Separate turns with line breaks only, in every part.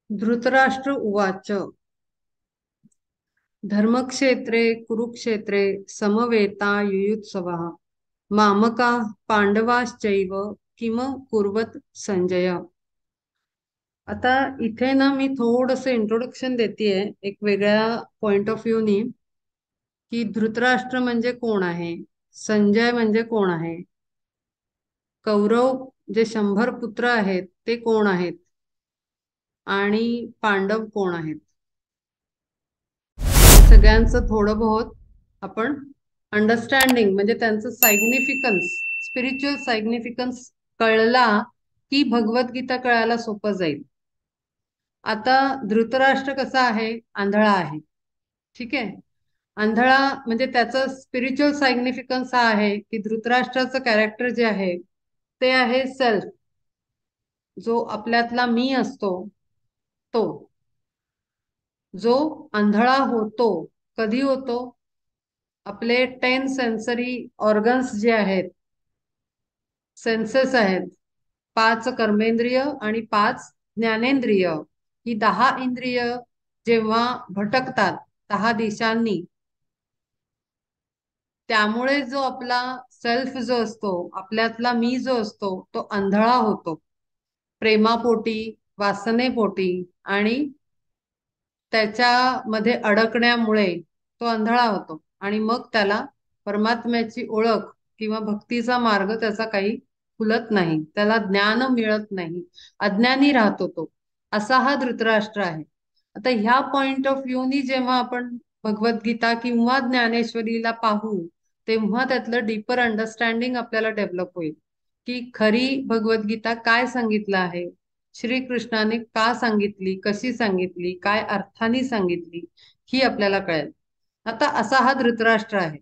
धृतराष्ट्र उवाच धर्मक्षेत्रे कुरुक्षेत्रे समवेतायुयुत्सवः मामकाः पांडवाश्चैव किम कुर्वत संजय। आता इथे ना मी थोडंसं इंट्रोडक्शन देतेय एक वेगळ्या पॉइंट ऑफ व्ह्यूनी की धृतराष्ट्र म्हणजे कोण आहे, संजय म्हणजे कोण आहे, कौरव जे 100 पुत्र आहेत ते कोण आहेत आणि पांडव कोण आहेत, सगळ्यांचं थोडं बहुत आपण अंडरस्टँडिंग म्हणजे त्यांचं सायग्निफिकन्स, स्पिरिच्युअल सायग्निफिकन्स कळला की भगवद्गीता कळायला सोपं जाईल. आता धृतराष्ट्र कसा आहे, आंधळा आहे. ठीक आहे. आंधळा म्हणजे त्याचं स्पिरिच्युअल सायग्निफिकन्स हा आहे की धृतराष्ट्राचं कॅरेक्टर जे आहे ते आहे सेल्फ, जो आपल्यातला मी असतो तो. जो आंधळा होतो कधी होतो, आपले 10 सेन्सरी ऑर्गन्स जे आहेत, सेन्सेस आहेत, 5 कर्मेंद्रिय आणि 5 ज्ञानेंद्रिय, ही 10 इंद्रिय जेव्हा भटकतात 10 दिशांनी, त्यामुळे जो आपला सेल्फ जो असतो, आपल्यातला मी जो असतो तो आंधळा होतो प्रेमापोटी, वासनेपोटी, आणि त्याच्यामध्ये अडकण्यामुळे तो आंधळा होतो आणि मग त्याला परमात्म्याची ओळख किंवा भक्तीचा मार्ग त्याचा काही खुलत नाही, त्याला ज्ञान मिळत नाही, अज्ञानी राहतो तो. असा हा धृतराष्ट्र आहे. आता ह्या पॉइंट ऑफ व्ह्यूनी जेव्हा आपण भगवद्गीता किंवा ज्ञानेश्वरीला पाहू तेव्हा त्यातलं डीपर अंडरस्टँडिंग आपल्याला डेव्हलप होईल की खरी भगवद्गीता काय सांगितलं आहे, श्रीकृष्णाने का सांगितली, कशी सांगितली, काय अर्थाने सांगितली, ही आपल्याला कळेल. आता असा हा धृतराष्ट्र आहे.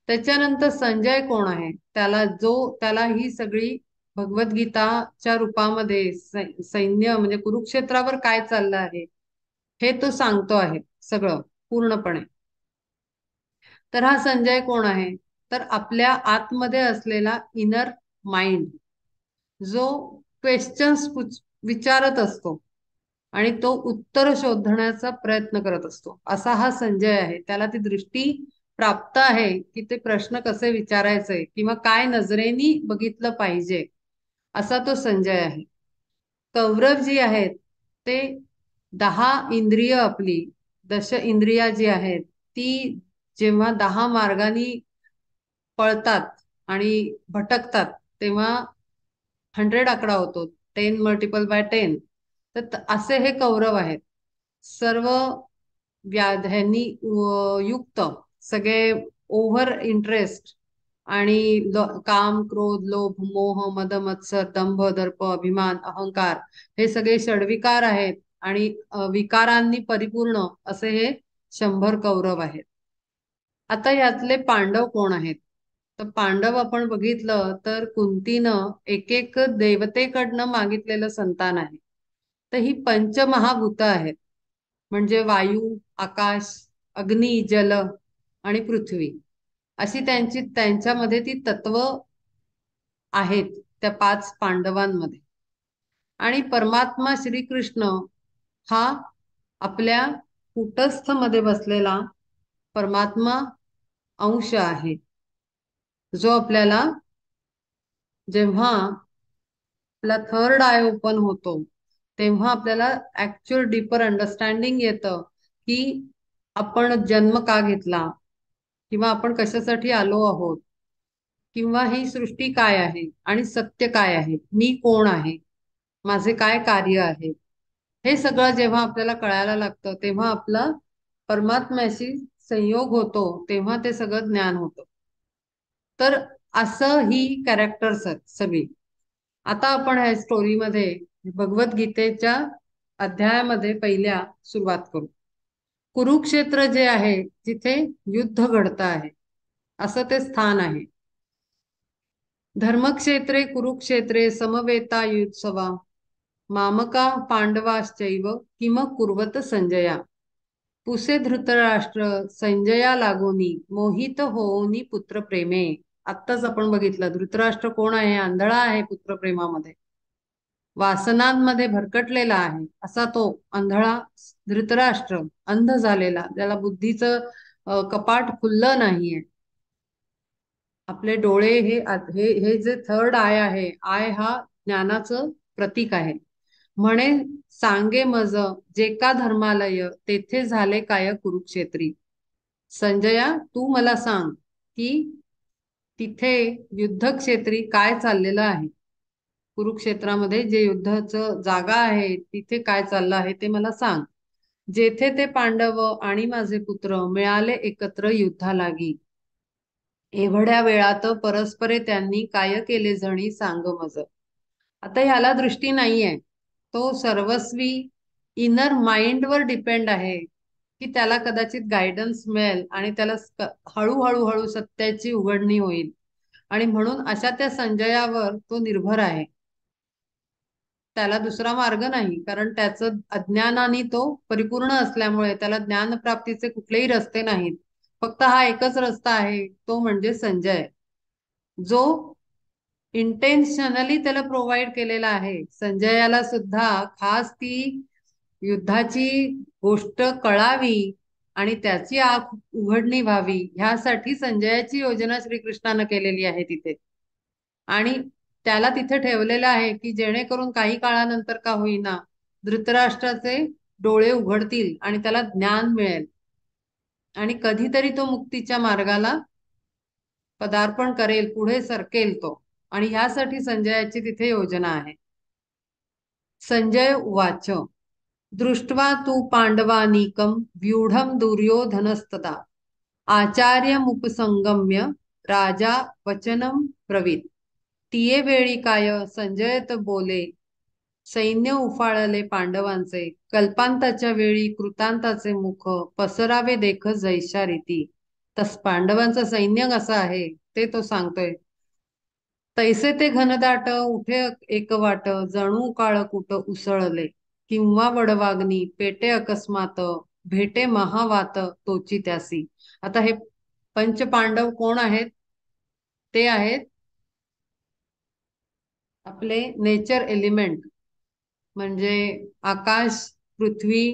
त्याच्यानंतर संजय कोण आहे, त्याला ही सगळी भगवद्गीताच्या रूपामध्ये सैन्य म्हणजे कुरुक्षेत्रावर काय चाललं आहे हे तो सांगतो आहे सगळं पूर्णपणे. तर हा संजय कोण आहे, तर आपल्या आतमध्ये असलेला इनर माइंड, जो क्वेश्चन्स विचारत असतो आणि तो उत्तर शोधण्याचा प्रयत्न करत असतो, असा हा संजय आहे. त्याला ती दृष्टी प्राप्त आहे की ते प्रश्न कसे विचारायचे किंवा काय नजरेनी बघितलं पाहिजे, असा तो संजय आहे. कौरव जी आहेत ते 10 इंद्रिय, आपली 10 इंद्रिया जी आहेत ती जेव्हा 10 मार्गानी पळतात आणि भटकतात तेव्हा 100 आकडा होतो, 10 मल्टिपल बाय 10. तर असे हे कौरव आहेत, सर्व व्याध्यांनी युक्त, सगळे ओव्हर इंटरेस्ट आणि काम, क्रोध, लोभ, मोह, मद, मत्सर, दंभ, दर्प, अभिमान, अहंकार, हे सगळे षडविकार आहेत आणि विकारांनी परिपूर्ण असे हे 100 कौरव आहेत. आता यातले पांडव कोण आहेत, तर पांडव आपण बघितलं तर कुंतीनं एक एक देवतेकडनं मागितलेलं संतान आहे. तर ही पंचमहाभूत आहेत, म्हणजे वायू, आकाश, अग्नी, जल आणि पृथ्वी, अशी त्यांच्यामध्ये ती तत्व आहेत त्या 5 पांडवांमध्ये. आणि परमात्मा श्रीकृष्ण हा आपल्या कुटस्थ मध्ये बसलेला परमात्मा अंश आहे, जो आपल्याला जेव्हा आपला थर्ड आय ओपन होतो तेव्हा आपल्याला ऍक्च्युअल डीपर अंडरस्टँडिंग येतं की आपण जन्म का घेतला, किंवा आपण कशासाठी आलो आहोत, किंवा ही सृष्टी काय आहे आणि सत्य काय आहे, मी कोण आहे, माझे काय कार्य आहे. हे सगळं जेव्हा आपल्याला कळायला लागतं तेव्हा आपला परमात्म्याशी संयोग होतो, तेव्हा ते सगळं ज्ञान होतं. तर असं ही कॅरेक्टर्स आहेत सगळी. आता आपण ह्या स्टोरीमध्ये भगवद्गीतेच्या अध्यायामध्ये पहिल्या सुरुवात करू. कुरुक्षेत्र जे आहे जिथे युद्ध घडत आहे असं ते स्थान आहे. धर्मक्षेत्रे कुरुक्षेत्रे समवेतायुत्सवा मामका पांडवाश्चैव किम कुर्वत संजया. पुसे धृतराष्ट्र संजया लागोनी मोहित होऊनी पुत्र प्रेमे. आत्ताच आपण बघितलं धृतराष्ट्र कोण आहे, आंधळा आहे पुत्रप्रेमामध्ये. वासनांमध्ये भरकटलेला आहे असा तो आंधळा धृतराष्ट्र, अंध झालेला, त्याला बुद्धीचं कपाट खुललं नाहीये. आपले डोळे हे जे थर्ड आय आहे, आय हा ज्ञानाचं प्रतीक आहे. म्हणे सांगे मज जे का धर्मालय तेथे झाले काय कुरुक्षेत्री. संजया, तू मला सांग की तिथे युद्धक्षेत्री काय चाललेलं आहे. कुरुक्षेत्रामध्ये जे युद्धाचं जागा आहे तिथे काय चाललं आहे ते मला सांग. जेथे ते पांडव आणि माझे पुत्र मिळाले एकत्र युद्धा लागी. एवढ्या वेळात परस्परे त्यांनी काय केले जणी सांग मज. आता ह्याला दृष्टी नाहीये. तो सर्वस्वी इनर माइंड वर डिपेंड आहे की त्याला कदाचित गायडन्स मिळेल आणि त्याला हळूहळू हळू सत्याची उघडणी होईल. आणि म्हणून अशा त्या संजयावर तो निर्भर आहे. त्याला दुसरा मार्ग नाही, कारण त्याचं अज्ञानाने तो परिपूर्ण असल्यामुळे त्याला ज्ञानप्राप्तीचे कुठलेही रस्ते नाहीत. फक्त हा एकच रस्ता आहे, तो म्हणजे संजय, जो इंटेन्शनली त्याला प्रोव्हाइड केलेला आहे. संजयाला सुद्धा खास ती युद्धाची गोष्ट कळावी आणि त्याची आख उघडणी व्हावी ह्यासाठी संजयाची योजना श्रीकृष्णानं केलेली आहे तिथे. आणि त्याला तिथे ठेवलेलं आहे की जेणेकरून काही काळानंतर का होईना धृतराष्ट्राचे डोळे उघडतील आणि त्याला ज्ञान मिळेल आणि कधीतरी तो मुक्तीच्या मार्गाला पदार्पण करेल, पुढे सरकेल तो. आणि ह्यासाठी संजयाची तिथे योजना आहे. संजय उवाच दृष्ट्वा तू पांडवानीकं व्यूढं दुर्योधनस्तदा आचार्यमुपसंगम्य राजा वचनं ब्रवीत. तिये वेळी काय संजयत बोले सैन्य उफाळले पांडवांचे कल्पांताच्या वेळी कृतांताचे मुख पसरावे देख जैशा रीती. तस पांडवांचं सैन्य कसं आहे ते तो सांगतोय. तैसे ते घनदाट उठे एकवाट जणू काळ कुट उसळले किंवा वडवाग्नी पेटे अकस्मात भेटे महावात तोची त्यासी. आता हे पंचपांडव कोण आहेत? ते आहेत आपले नेचर एलिमेंट, म्हणजे आकाश, पृथ्वी,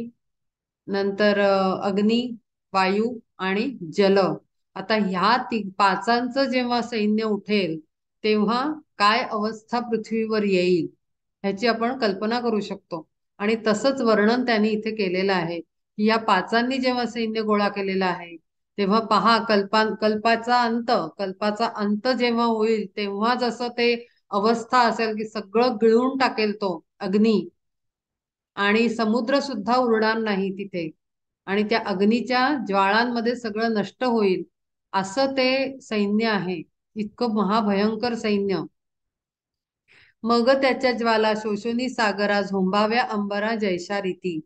नंतर अग्नी, वायू आणि जल. आता ह्या पाचांचं जेव्हा सैन्य उठेल तेव्हा काय अवस्था पृथ्वीवर येईल ह्याची आपण कल्पना करू शकतो. आणि तसंच वर्णन त्यांनी इथे केलेलं आहे की या पाचांनी जेव्हा सैन्य गोळा केलेलं आहे तेव्हा पहा, कल्पाचा अंत जेव्हा होईल तेव्हा जसं ते अवस्था असेल की सगळं गिळून टाकेल तो अग्नी आणि समुद्र सुद्धा उरणार नाही तिथे आणि त्या अग्नीच्या ज्वाळांमध्ये सगळं नष्ट होईल, असं ते सैन्य आहे. इतकं महाभयंकर सैन्य. मग त्याच्या ज्वाला शोषोनी सागरा झोंबाव्या अंबरा जैशा रीती.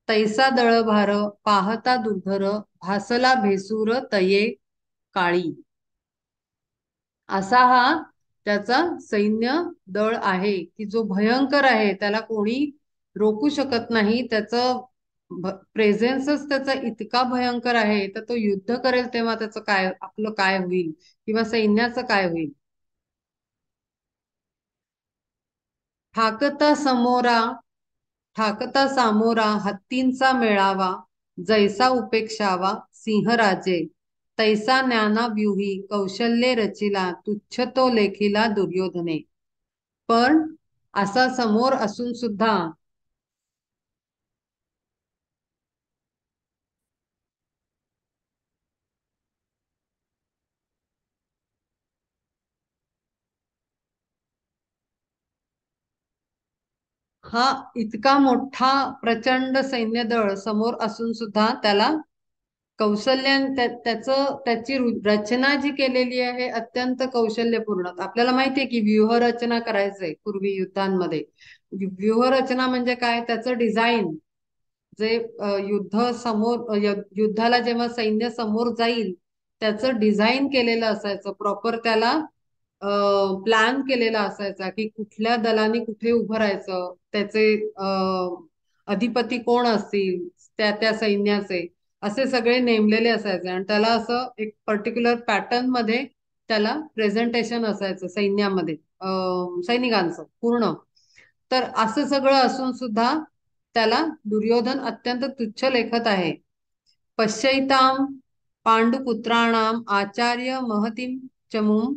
तैसा दळभार पाहता दुर्धर भासला भेसूर तये काळी. असा हा त्याचा सैन्य दळ आहे की जो भयंकर आहे, त्याला कोणी रोखू शकत नाही. त्याचं प्रेझेन्सच त्याचा इतका भयंकर आहे तर तो युद्ध करेल तेव्हा त्याचं काय, आपलं काय होईल किंवा सैन्याचं काय होईल. ठाकता समोरा ठाकता सामोरा हत्तींचा मेळावा जैसा उपेक्षावा सिंहराजे. तैसा ज्ञानाव्यूही कौशल्ये रचिला तुच्छ तो लेखिला दुर्योधने. पण असा समोर असून सुद्धा हा इतका मोठा प्रचंड सैन्यदळ समोर असून सुद्धा त्याला त्याची रचना जी केलेली आहे अत्यंत कौशल्यपूर्ण. आपल्याला माहितीये की व्यूहरचना करायचंय पूर्वी युद्धांमध्ये. व्यूहरचना म्हणजे काय, त्याचं डिझाईन जे युद्धाला जेव्हा सैन्य समोर जाईल त्याचं डिझाईन केलेलं असायचं प्रॉपर. त्याला प्लॅन केलेला असायचा की कुठल्या दलाने कुठे उभं राहायचं, त्याचे अधिपती कोण असतील त्या त्या सैन्याचे, असे सगळे नेमलेले असायचे. आणि त्याला असं एक पर्टिक्युलर पॅटर्न मध्ये त्याला प्रेझेंटेशन असायचं सैन्यामध्ये, सैनिकांचं पूर्ण. तर असं सगळं असून सुद्धा त्याला दुर्योधन अत्यंत तुच्छ लेखत आहे. पश्यैताम पांडुपुत्राणाम आचार्य महतीम चमूम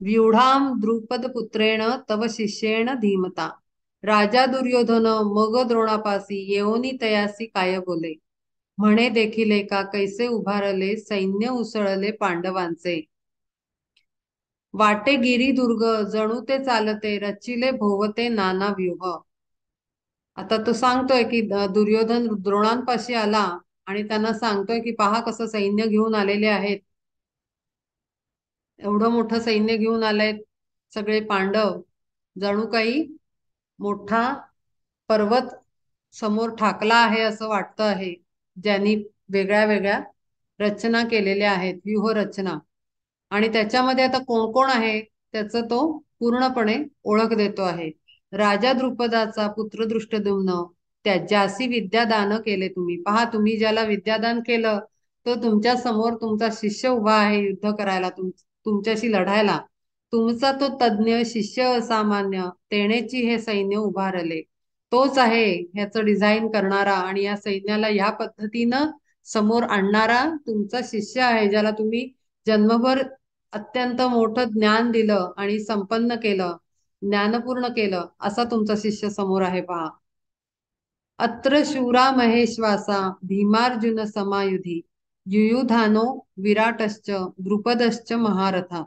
व्यूढाम द्रुपदपुत्रेण तव शिष्येण धीमता. राजा दुर्योधन मग द्रोणापासी येऊनी तयासी काय बोले. म्हणे देखील एका कैसे उभारले सैन्य उसळले पांडवांचे. वाटे गिरी दुर्ग जणू ते चालते रचिले भोवते नाना व्यूह. आता तो सांगतोय की दुर्योधन द्रोणांपाशी आला आणि त्यांना सांगतोय की पहा कसं सैन्य घेऊन आलेले आहेत. एवढं मोठं सैन्य घेऊन आलेत सगळे पांडव. जणू काही मोठा पर्वत समोर ठाकला आहे असं वाटतं आहे. ज्यांनी वेगळ्या वेगळ्या रचना केलेल्या आहेत, व्यूह रचना. आणि त्याच्यामध्ये आता कोण कोण आहे त्याचं तो पूर्णपणे ओळख देतो आहे. राजा द्रुपदाचा पुत्र दृष्टद्युम्न, ज्यासी विद्यादान केले तुम्ही. पहा, तुम्ही ज्याला विद्यादान केलं तो तुमच्या समोर तुमचा शिष्य उभा आहे युद्ध करायला, तुमच्याशी लढायला. तुमचा तो तज्ञ शिष्य असामान्य तेणेची हे सैन्य उभारले. तोच आहे ह्याचं डिझाईन करणारा आणि या सैन्याला ह्या पद्धतीनं समोर आणणारा तुमचा शिष्य आहे, ज्याला तुम्ही जन्मभर अत्यंत मोठं ज्ञान दिलं आणि संपन्न केलं, ज्ञानपूर्ण केलं. असा तुमचा शिष्य समोर आहे पहा. अत्र शूरा महेश्वासा भीमार्जुन समायुधी युयुधानो विराटश्च द्रुपदश्च महारथा.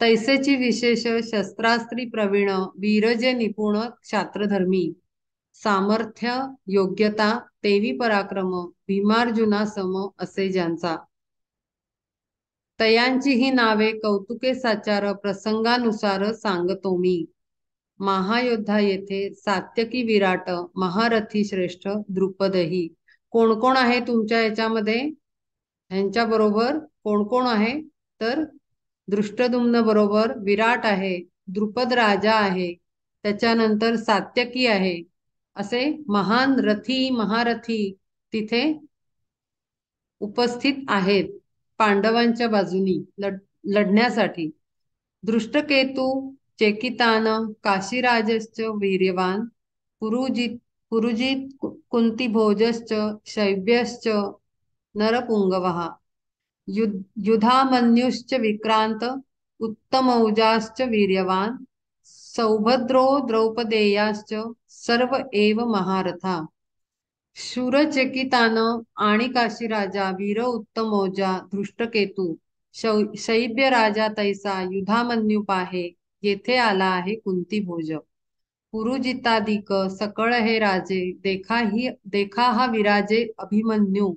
तैसेची विशेष शस्त्रास्त्री प्रवीण वीरजे निपुण क्षात्रधर्मी. सामर्थ्य योग्यता तेवी पराक्रम भीमार्जुना सम असे ज्यांचा. तयांची ही नावे कौतुके साचार प्रसंगानुसार सांगतो मी. महायोद्धा येथे सात्यकी विराट महारथी श्रेष्ठ द्रुपदही. कोण कोण आहे तुमच्या याच्यामध्ये? ह्यांच्या बरोबर कोण कोण आहे तर दृष्टद्युम्न बरोबर विराट आहे, द्रुपद राजा आहे, त्याच्यानंतर सात्यकी आहे. असे महान रथी महारथी तिथे उपस्थित आहेत पांडवांच्या बाजूनी लढण्यासाठी. दृष्टकेतू चेकितान काशीराजश्च वीर्यवान पुरुजित पुरुजित कुंतीभोजश्च शैब्यश्च नरपुंगवः. युधामन्युश्च विक्रांत उत्तमौजाश्च वीर्यवान सौभद्रो द्रौपदेयाश्च सर्व एव महारथा. शूरचकितान आणि काशीराजा वीर उत्तमौजा धृष्टकेतू शैब्य राजा तैसा युधामन्यू पाहे. येथे आला आहे कुंतीभोज. पुरुजिताधिक सकळ हे राजे देखा हा विराजे अभिमन्यू.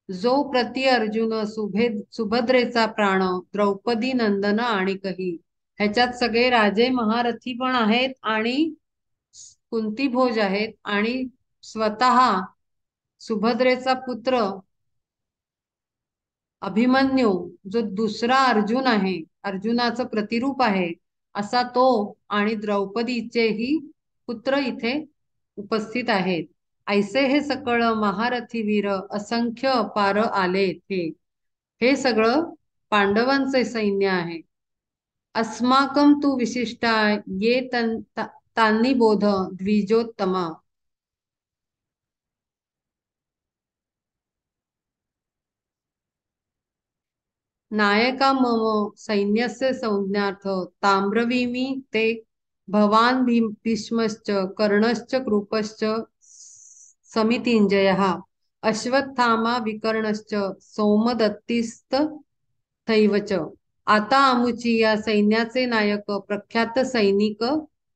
जो प्रति अर्जुन सुभद्रेचा प्राण द्रौपदी नंदन आणि कही. ह्याच्यात सगळे राजे महारथी पण आहेत आणि कुंतीभोज आहेत आणि स्वतः सुभद्रेचा पुत्र अभिमन्यू जो दुसरा अर्जुन आहे, अर्जुनाचं प्रतिरूप आहे असा तो, आणि द्रौपदीचेही पुत्र इथे उपस्थित आहेत. ऐसे हे सकळ महारथी वीर असंख्य अपार आले येथे. हे सगळं पांडवांचे सैन्य आहे. अस्माकं तू विशिष्टा ये तान्नी बोध द्विजोत्तमा. नायका मम सैन्यस्य संज्ञार्थ ताम्रवीमी ते भवान भीष्मश्च कर्णश्च कृपश्च समितिंजयः अश्वत्थामा विकर्णश्च सोमदत्तिस्त थैवच. आता आमुची या सैन्याचे नायक प्रख्यात सैनिक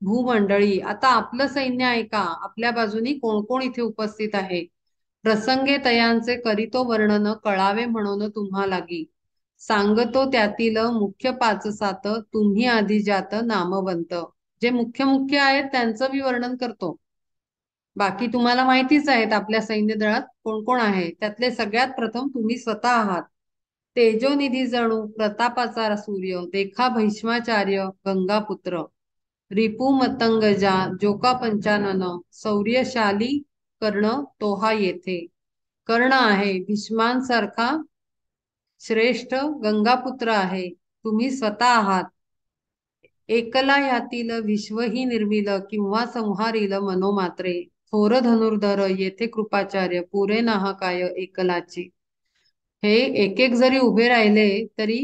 भूमंडळी. आता आपलं सैन्य आहे का, आपल्या बाजूनी कोण कोण इथे उपस्थित आहे. प्रसंगे तयांचे करीतो वर्णन कळावे म्हणून तुम्हा लागी. सांगतो त्यातील मुख्य 5-7 तुम्ही आदिजात नामवंत. जे मुख्य मुख्य आहेत त्यांचं मी वर्णन करतो. बाकी तुम्हाला माहितीच आहेत आपल्या सैन्य दळात कोण कोण आहे. त्यातले सगळ्यात प्रथम तुम्ही स्वतः आहात. तेजोनिधी जणू प्रतापाचा सूर्य देखा भीष्माचार्य गंगापुत्र. रिपू मतंगजा जोका पंचानन शौर्यशाली कर्ण तोहा येथे. कर्ण आहे भीष्मांसारखा श्रेष्ठ गंगापुत्र आहे. तुम्ही स्वतः आहात. एकला ह्यातील विश्वही निर्मिल किंवा संहारील मनोमात्रे थोर धनुर्धर येथे कृपाचार्य पुरे नाह काय एकलाची. हे एक एक जरी उभे राहिले तरी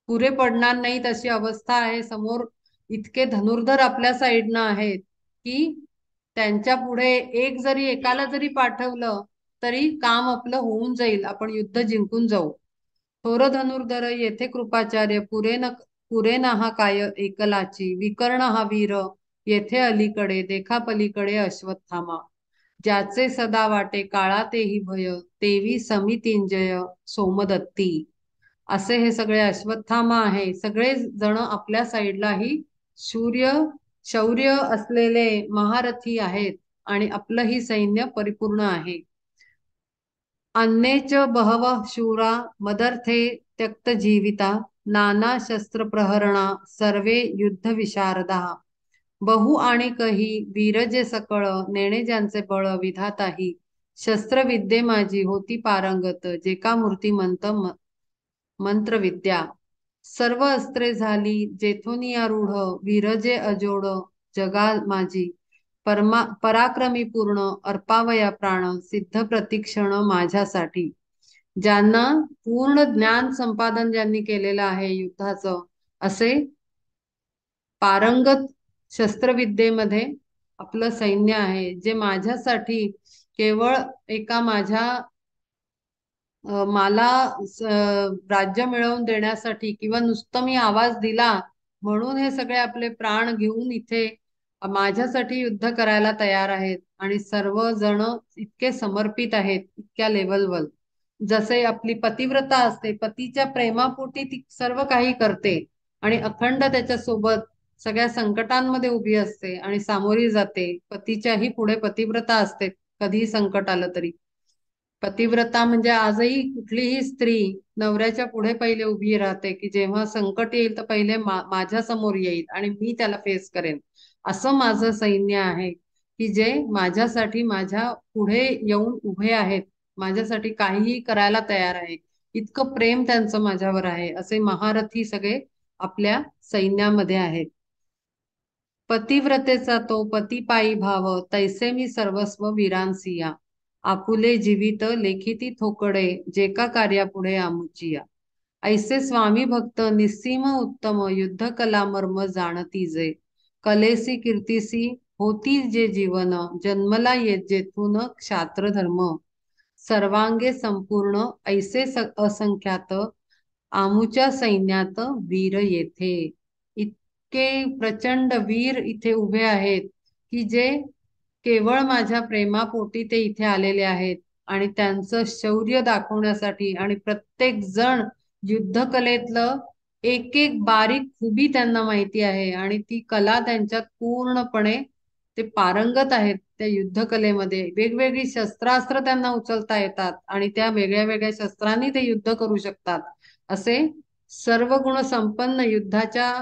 पुरे पडणार नाहीत अशी अवस्था आहे. समोर इतके धनुर्धर आपल्या साईडनं आहेत की त्यांच्या पुढे एक जरी एकाला जरी पाठवलं तरी काम आपलं होऊन जाईल, आपण युद्ध जिंकून जाऊ. थोर धनुर्धर येथे कृपाचार्य पुरे ना हा काय एकलाची. विकर्ण हा वीर येथे अलीकडे देखा पलीकडे अश्वत्थामा. ज्याचे सदा वाटे काळा तेही भय तेवी समितिंजय सोमदत्ती. असे हे सगळे अश्वत्थामा आहे. सगळे जण आपल्या साईडलाही शौर्य असलेले महारथी आहेत आणि आपलंही सैन्य परिपूर्ण आहे. अन्येच बहव शूरा मदर्थे त्यक्त जीविता नाना शस्त्र प्रहरणा सर्वे युद्ध विशारदा. बहु आणि कही वीरजे सकळ नेणे ज्यांचे बळ विधाताही. शस्त्रविद्ये माझी होती पारंगत जे का मूर्तिमंत मंत्रविद्या. सर्व अस्त्रे झाली जेथोनिया रूढ वीरजे अजोड जगा माझी. पराक्रमी पूर्ण अर्पावया प्राण सिद्ध प्रतिक्षण माझ्यासाठी. ज्यांना पूर्ण ज्ञान संपादन ज्यांनी केलेलं आहे युद्धाचं, असे पारंगत शस्त्रविद्येमध्ये आपलं सैन्य आहे, जे माझ्यासाठी केवळ एका माझ्या मला राज्य मिळवून देण्यासाठी किंवा नुसतं मी आवाज दिला म्हणून हे सगळे आपले प्राण घेऊन इथे माझ्यासाठी युद्ध करायला तयार आहेत. आणि सर्वजण इतके समर्पित आहेत इतक्या लेवलवर. जसे आपली पतिव्रता असते, पतीच्या प्रेमापोटी ती सर्व काही करते आणि अखंड त्याच्या सोबत सगळ्या संकटांमध्ये उभी असते आणि सामोरी जाते. पतीच्याही पुढे पतिव्रता असते कधीही संकट आलं तरी. पतिव्रता म्हणजे आजही कुठलीही स्त्री नवऱ्याच्या पुढे पहिले उभी राहते की जेव्हा संकट येईल तर पहिले माझ्या समोर येईल आणि मी त्याला फेस करेन. असं माझं सैन्य आहे की जे माझ्यासाठी माझ्या पुढे येऊन उभे आहेत, माझ्यासाठी काहीही करायला तयार आहे. इतकं प्रेम त्यांचं माझ्यावर आहे. असे महारथी सगळे आपल्या सैन्यामध्ये आहेत. पतिव्रतेचा तो पतिपायी भाव तैसे मी सर्वस्व वीरांसिया. आपुले जीवित लेखिती थोकडे जे का कार्यापुढे आमुचिया. ऐसे स्वामी भक्त निस्सीम उत्तम युद्ध कला मर्म जाणती जे. कलेसी कीर्तीसी होती जे जीवन जन्मला येत जेथून क्षात्र धर्म. सर्वांगे संपूर्ण ऐसे असंख्यात आमुच्या सैन्यात वीर येथे. इतके प्रचंड वीर इथे उभे आहेत की जे केवळ माझ्या प्रेमापोटी ते इथे आलेले आहेत आणि त्यांचं शौर्य दाखवण्यासाठी. आणि प्रत्येक जण युद्धकलेतलं एक एक बारीक खुबी त्यांना माहिती आहे आणि ती कला त्यांच्यात पूर्णपणे ते पारंगत आहेत. त्या युद्धकलेमध्ये वेगवेगळी शस्त्रास्त्र त्यांना उचलता येतात आणि त्या वेगळ्या वेगळ्या शस्त्रांनी ते युद्ध करू शकतात. असे सर्व गुण संपन्न युद्धाच्या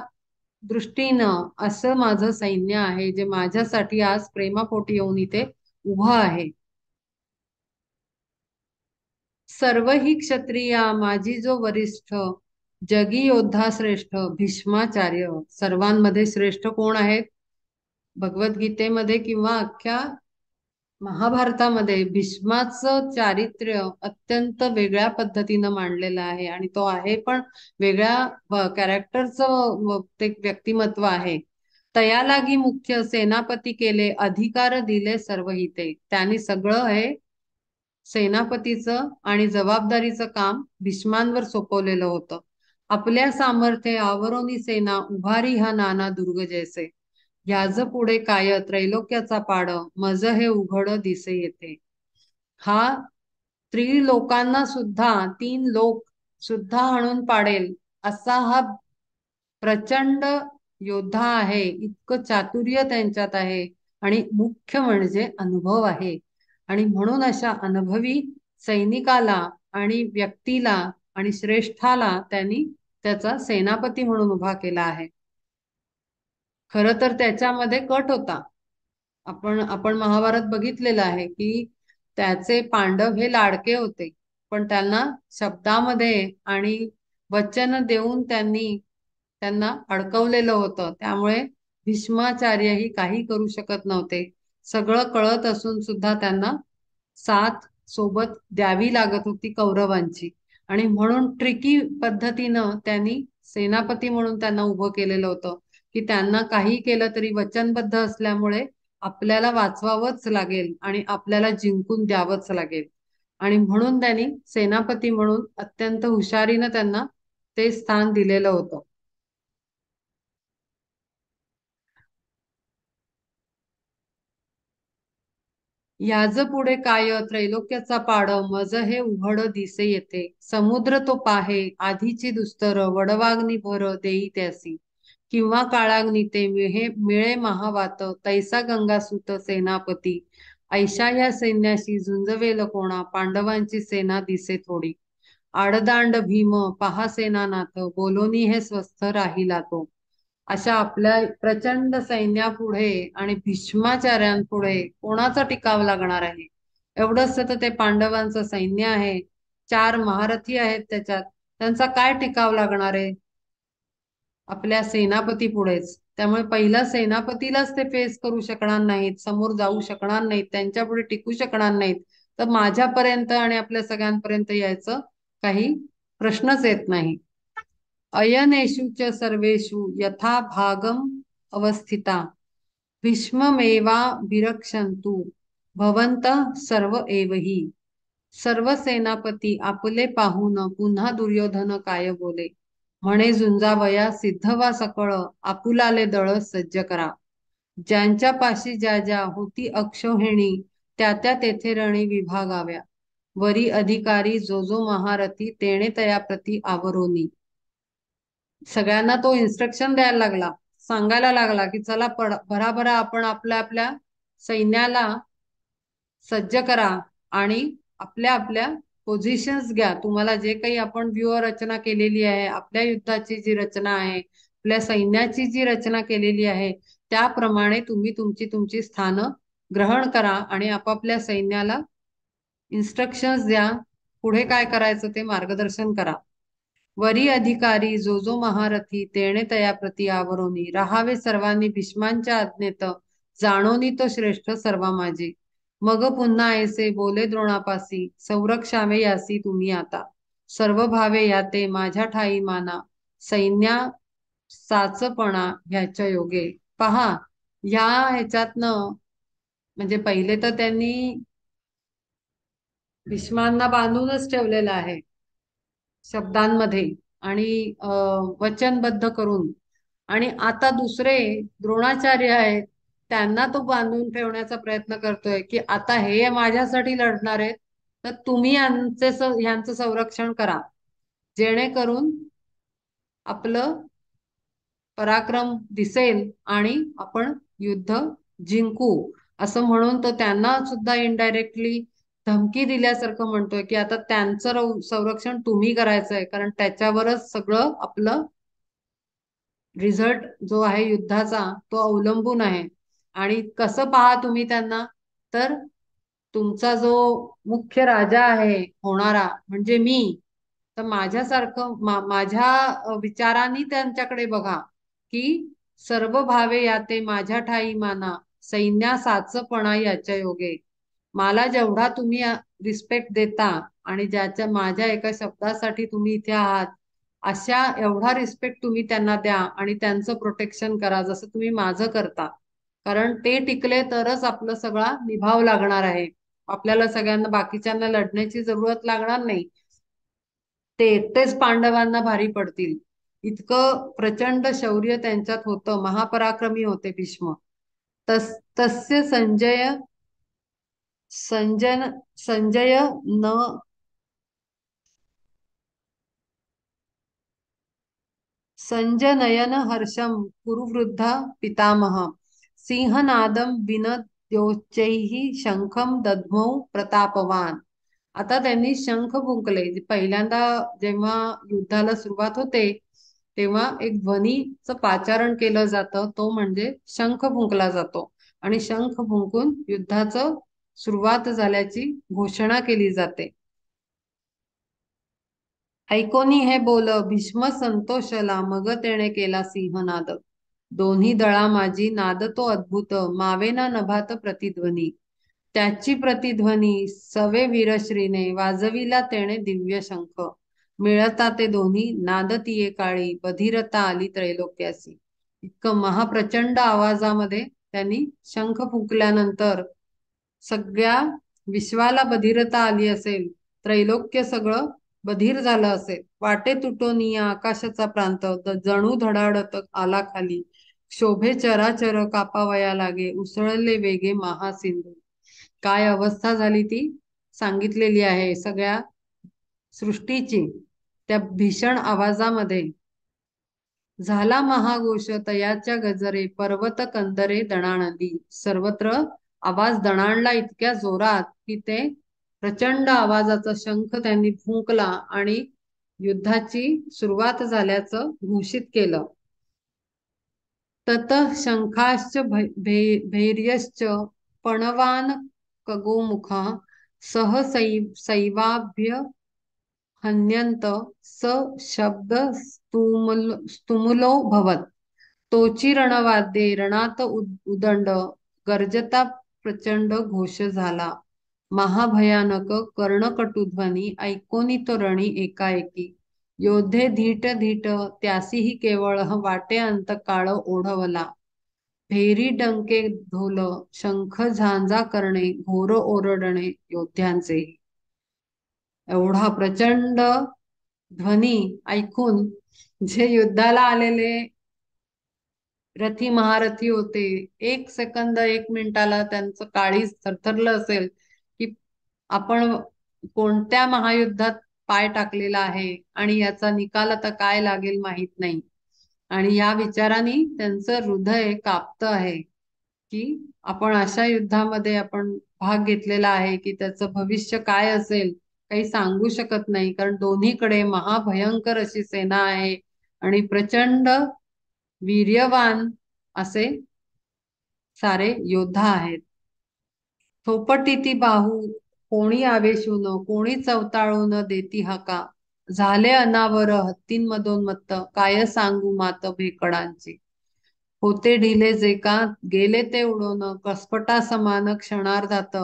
दृष्टीनं असं माझं सैन्य आहे, जे माझ्यासाठी आज प्रेमापोटी येऊन इथे उभं आहे. सर्व ही क्षत्रिया माझी जो वरिष्ठ जगी योद्धा श्रेष्ठ भीष्माचार्य. सर्वांमध्ये श्रेष्ठ कोण आहेत? भगवद्गीतेमध्ये किंवा अख्ख्या महाभारतामध्ये भीष्माचं चारित्र्य अत्यंत वेगळ्या पद्धतीनं मांडलेलं आहे आणि तो आहे पण वेगळ्या कॅरेक्टरचं ते व्यक्तिमत्व आहे. तया लागी मुख्य सेनापती केले अधिकार दिले सर्व हिते. त्यांनी सगळं हे सेनापतीचं आणि जबाबदारीचं काम भीष्मांवर सोपवलेलं होतं. आपल्या सामर्थ्य आवरोनी सेना उभारी हा नाना दुर्ग जैसे. ह्याज पुढे काय त्रैलोक्याचा पाड मज हे उघड दिसे येते. हा त्रिलोकांना सुद्धा 3 लोक सुद्धा हाणून पाडेल असा हा प्रचंड योद्धा आहे. इतकं चातुर्य त्यांच्यात आहे आणि मुख्य म्हणजे अनुभव आहे. आणि म्हणून अशा अनुभवी सैनिकाला आणि व्यक्तीला आणि श्रेष्ठाला त्यांनी त्याचा सेनापती म्हणून उभा केला आहे. खरं तर त्याच्यामध्ये कट होता. आपण आपण महाभारत बघितलेलं आहे की त्याचे पांडव हे लाडके होते, पण त्यांना शब्दामध्ये आणि वचन देऊन त्यांनी त्यांना अडकवलेलं होतं. त्यामुळे भीष्माचार्यही काही करू शकत नव्हते. सगळं कळत असून सुद्धा त्यांना साथ सोबत द्यावी लागत होती कौरवांची. आणि म्हणून ट्रिकी पद्धतीनं त्यांनी सेनापती म्हणून त्यांना उभं केलेलं होतं, की त्यांना काही केलं तरी वचनबद्ध असल्यामुळे आपल्याला वाचवावंच लागेल आणि आपल्याला जिंकून द्यावंच लागेल. आणि म्हणून त्यांनी सेनापती म्हणून अत्यंत हुशारीनं त्यांना ते स्थान दिलेलं होतं. याज पुढे काय त्रैलोक्याचा पाड मज हे उघड दिसे येते. समुद्र तो पाहे आधीची दुस्तर वडवाग्नी भर देई त्यासी. किंवा काळाग्नी ते मिळे महावात तैसा गंगासुत सेनापती. ऐशा या सैन्याशी झुंजवेल कोणा पांडवांची सेना दिसे थोडी. आडदांड भीम पहा सेनानाथ बोलोनी हे स्वस्थ राहिला तो. अशा आपल्या प्रचंड सैन्यापुढे आणि भीष्माचार्यांपुढे कोणाचा टिकाव लागणार आहे? एवढंच तर ते पांडवांचं सैन्य आहे. 4 महारथी आहेत त्याच्यात. त्यांचा काय टिकाव लागणार आहे? आपल्या सेनापती पुढेच. त्यामुळे पहिला सेनापतीलाच ते फेस करू शकणार नाहीत, समोर जाऊ शकणार नाहीत, त्यांच्या पुढे टिकू शकणार नाहीत, तर माझ्यापर्यंत आणि आपल्या सगळ्यांपर्यंत यायचं काही प्रश्नच येत नाही. अयनेषु च सर्वेषु यथा भागम अवस्थिता भीष्ममेवा विरक्षन्तु भवंत सर्व एवही. सर्व सेनापती आपले पाहून पुन्हा दुर्योधन काय बोले. म्हणे झुंजावया सिद्धवा सकळ आपुलाले दळ सज्ज करा. ज्यांच्या पाशी ज्या ज्या होती अक्षोहिणी त्या त्या तेथे रणी विभागाव्या. वरी अधिकारी जो जो महारथी तेणे तया प्रती आवरोनी. सगळ्यांना तो इन्स्ट्रक्शन द्यायला लागला, सांगायला लागला की चला भराभरा आपण आपल्या आपल्या सैन्याला सज्ज करा आणि आपल्या आपल्या पोझिशन्स घ्या. तुम्हाला जे काही आपण व्यूहरचना केलेली आहे, आपल्या युद्धाची जी रचना आहे, आपल्या सैन्याची जी रचना केलेली आहे, त्याप्रमाणे तुम्ही तुमची तुमची स्थानं ग्रहण करा आणि आपापल्या सैन्याला इन्स्ट्रक्शन्स द्या. पुढे काय करायचं ते मार्गदर्शन करा. वरी अधिकारी जो जो महारथी तेणे तया प्रती आवरोनी. राहावे सर्वांनी भीष्मांच्या आज्ञेत जाणोनी तो श्रेष्ठ सर्वा माझे. मग पुन्हा ऐसे बोले द्रोणापासी संरक्षावे यासी तुम्ही आता. सर्व भावे याते माझ्या ठाई माना सैन्या साचपणा ह्याच्या योगे. पहा, ह्या ह्याच्यातनं म्हणजे पहिले तर त्यांनी भीष्मांना बांधूनच ठेवलेलं आहे शब्दांमध्ये आणि वचनबद्ध करून. आणि आता दुसरे द्रोणाचार्य आहेत, त्यांना तो बांधून ठेवण्याचा प्रयत्न करतोय की आता हे माझ्यासाठी लढणार आहेत, तर तुम्ही ह्यांचं संरक्षण करा, जेणेकरून आपलं पराक्रम दिसेल आणि आपण युद्ध जिंकू. असं म्हणून तो त्यांना सुद्धा इनडायरेक्टली धमकी दिल्यासारखं म्हणतोय की आता त्यांचं संरक्षण तुम्ही करायचंय, कारण त्याच्यावरच सगळं आपलं रिझल्ट जो आहे युद्धाचा तो अवलंबून आहे. आणि कसं पहा तुम्ही त्यांना, तर तुमचा जो मुख्य राजा आहे होणारा म्हणजे मी, तर माझ्यासारखं माझ्या विचारांनी त्यांच्याकडे बघा की सर्व भावे याते माझ्या ठाई माना सैन्या साचपणा याच्या योगे. मला जेवढा तुम्ही रिस्पेक्ट देता आणि ज्याच्या माझ्या एका शब्दासाठी तुम्ही इथे आहात, अशा एवढा रिस्पेक्ट तुम्ही त्यांना द्या आणि त्यांचं प्रोटेक्शन करा जसं तुम्ही माझं करता. कारण ते टिकले तरच आपलं सगळा निभाव लागणार आहे. आपल्याला सगळ्यांना बाकीच्यांना लढण्याची जरूरत लागणार नाही. ते एकटेच पांडवांना भारी पडतील. इतकं प्रचंड शौर्य त्यांच्यात होतं, महापराक्रमी होते भीष्म. तस्य संजय न संजनयन हर्षम कुरुवृद्धा पितामह. सिंहनादम विनद्योच्चैः शंखम दद्मौ प्रतापवान. आता त्यांनी शंख फुंकले. पहिल्यांदा जेव्हा युद्धाला सुरुवात होते तेव्हा एक ध्वनीचं पाचारण केलं जातं, तो म्हणजे शंख फुंकला जातो आणि शंख फुंकून युद्धाचं सुरुवात झाल्याची घोषणा केली जाते. ऐकोनी हे बोल भीष्म संतोषला मग तेणे केला सिंहनाद. दोन्ही दळा माझी नाद तो अद्भुत मावेना नभात प्रतिध्वनी. त्याची प्रतिध्वनी सवे वीरश्रीने वाजविला तेणे दिव्य शंख. मिळता ते दोन्ही नाद तिये काळी बधिरता आली त्रैलोक्यासी. इतकं महाप्रचंड आवाजामध्ये त्यांनी शंख फुंकल्यानंतर सगळ्या विश्वाला बधिरता आली असेल, त्रैलोक्य सगळं बधीर झालं असेल. वाटे तुटोनिया आकाशाचा प्रांत जणू धडाडत आला खाली. शोभे चराचर कापावया लागे उसळले वेगे महासिंधू. काय अवस्था झाली ती सांगितलेली आहे सगळ्या सृष्टीची त्या भीषण आवाजामध्ये. झाला महाघोष तयाच्या गजरे पर्वत कंदरे दणाणली. सर्वत्र आवाज दणाणला इतक्या जोरात की ते प्रचंड आवाजाचा शंख त्यांनी फुंकला आणि युद्धाची सुरुवात झाल्याचं घोषित केलं. तत शंखाश्च भैर्यश्च पणवान कगोमुखा सह सैवाभ्य हन्यंत स शब्द स्तुमुलो भवत. तोची रणवाद्ये रणात उदंड गर्जता प्रचंड घोष झाला. महाभयानक कर्णकटुध्वनी ऐकोनी तो रणी एकाएकी. योद्धे धीट धीट त्यासीही केवळ वाटे अंत काळ ओढवला. भेरी डंके ढोल शंख झांजा करणे घोर ओरडणे योद्ध्यांचे. एवढा प्रचंड ध्वनी ऐकून जे युद्धाला आलेले रथी महारथी होते, एक सेकंद एक मिनिटाला त्यांचं काळीज थरथरलं असेल की आपण कोणत्या महायुद्धात पाय टाकलेला आहे आणि याचा निकाल आता काय लागेल माहित नाही. आणि या विचाराने त्यांचं हृदय कापतं आहे की आपण अशा युद्धामध्ये आपण भाग घेतलेला आहे की त्याचं भविष्य काय असेल काही सांगू शकत नाही. कारण दोन्हीकडे महाभयंकर अशी सेना आहे आणि प्रचंड वीर्यवान असे सारे योद्धा आहेत. थोपटी बाहू कोणी आवेशून कोणी चवताळून देती हाका. झाले अनावर हत्तींमधोन्मत्त काय सांगू मात भेकडांची. होते ढिले जे का गेले ते उडून कसपटा समान क्षणार्धात.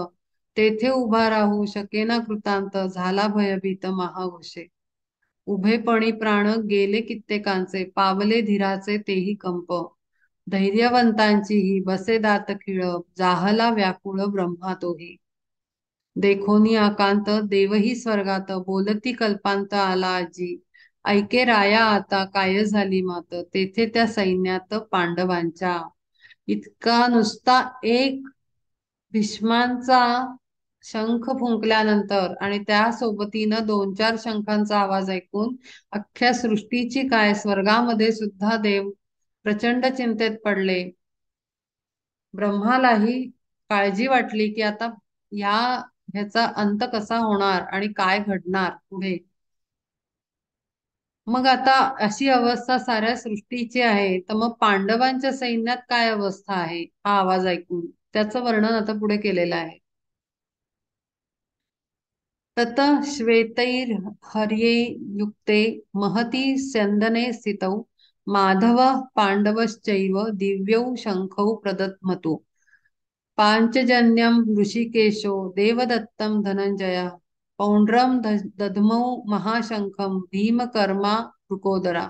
तेथे उभा राहू शकेना कृतांत झाला भयभीत महाघोषे. उभेपणी प्राण गेले कित्येकांचे पावले धीराचे तेही कंप. धैर्यवंतांचीही बसे दात खिळ जाहला व्याकुळ ब्रह्मा तोही. देखोनी आकांत देवही स्वर्गात बोलती कल्पांत आला आजी. ऐके राया आता काय झाली मात तेथे त्या सैन्यात पांडवांच्या. इतका नुसता एक भीष्मांचा शंख फुंकल्यानंतर आणि त्या सोबतीनं दोन चार शंखांचा आवाज ऐकून अख्ख्या सृष्टीची काय स्वर्गामध्ये सुद्धा देव प्रचंड चिंतेत पडले. ब्रह्मालाही काळजी वाटली की आता ह्याचा अंत कसा होणार आणि काय घडणार पुढे. मग आता अशी अवस्था साऱ्या सृष्टीची आहे तर मग पांडवांच्या सैन्यात काय अवस्था आहे हा आवाज ऐकून त्याचं वर्णन आता पुढे केलेलं आहे. तत श्वेतैर्हर्ये युक्ते महती स्यन्दने स्थितौ माधवः पाण्डवश्चैव दिव्यौ शङ्खौ प्रदध्मतु. पाञ्चजन्यं ऋषिकेशो देवदत्तं धनञ्जयः पौण्ड्रं दध्मौ महाशङ्खं भीमकर्मा वृकोदरा.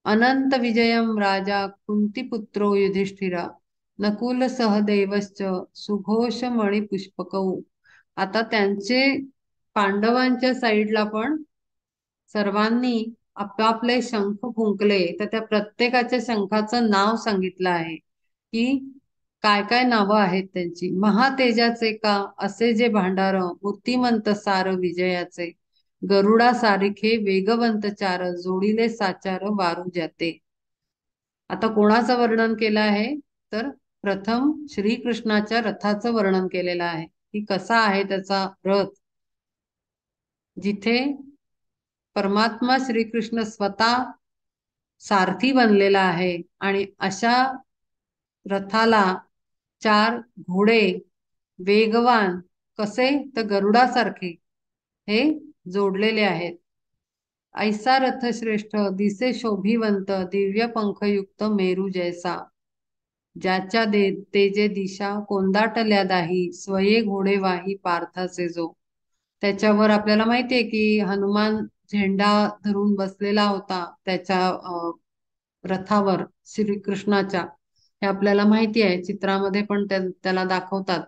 अनन्तविजयं राजा कुन्तीपुत्रो युधिष्ठिरा नकुल सहदेवश्च सुघोषमणिपुष्पकौ. आता त्यांचे पांडवांच्या साईडला पण सर्वांनी आपापले शंख फुंकले तर त्या प्रत्येकाच्या शंखाचं नाव सांगितलं आहे की काय काय नावं आहेत त्यांची. महातेजाचे का असे जे भांडार मूर्तिमंत सार विजयाचे. गरुडा सारिखे वेगवंत चार जोडिले साचार वारू जाते. आता कोणाचं वर्णन केलं आहे तर प्रथम श्रीकृष्णाच्या रथाचं वर्णन केलेलं आहे की कसा आहे त्याचा रथ. जिथे परमात्मा श्रीकृष्ण स्वतः सारथी बनलेला आहे आणि अशा रथाला चार घोडे वेगवान कसे तर गरुडासारखे हे जोडलेले आहेत. ऐसा रथ श्रेष्ठ दिसे शोभिवंत दिव्य पंखयुक्त मेरू जैसा ज्याच्या तेजे दिशा कोंदाटल्या दाही स्वये घोडे वाही पार्थाचे जो. त्याच्यावर आपल्याला माहितीये की हनुमान झेंडा धरून बसलेला होता त्याच्या रथावर श्रीकृष्णाच्या. हे आपल्याला माहिती आहे, चित्रामध्ये पण त्याला दाखवतात.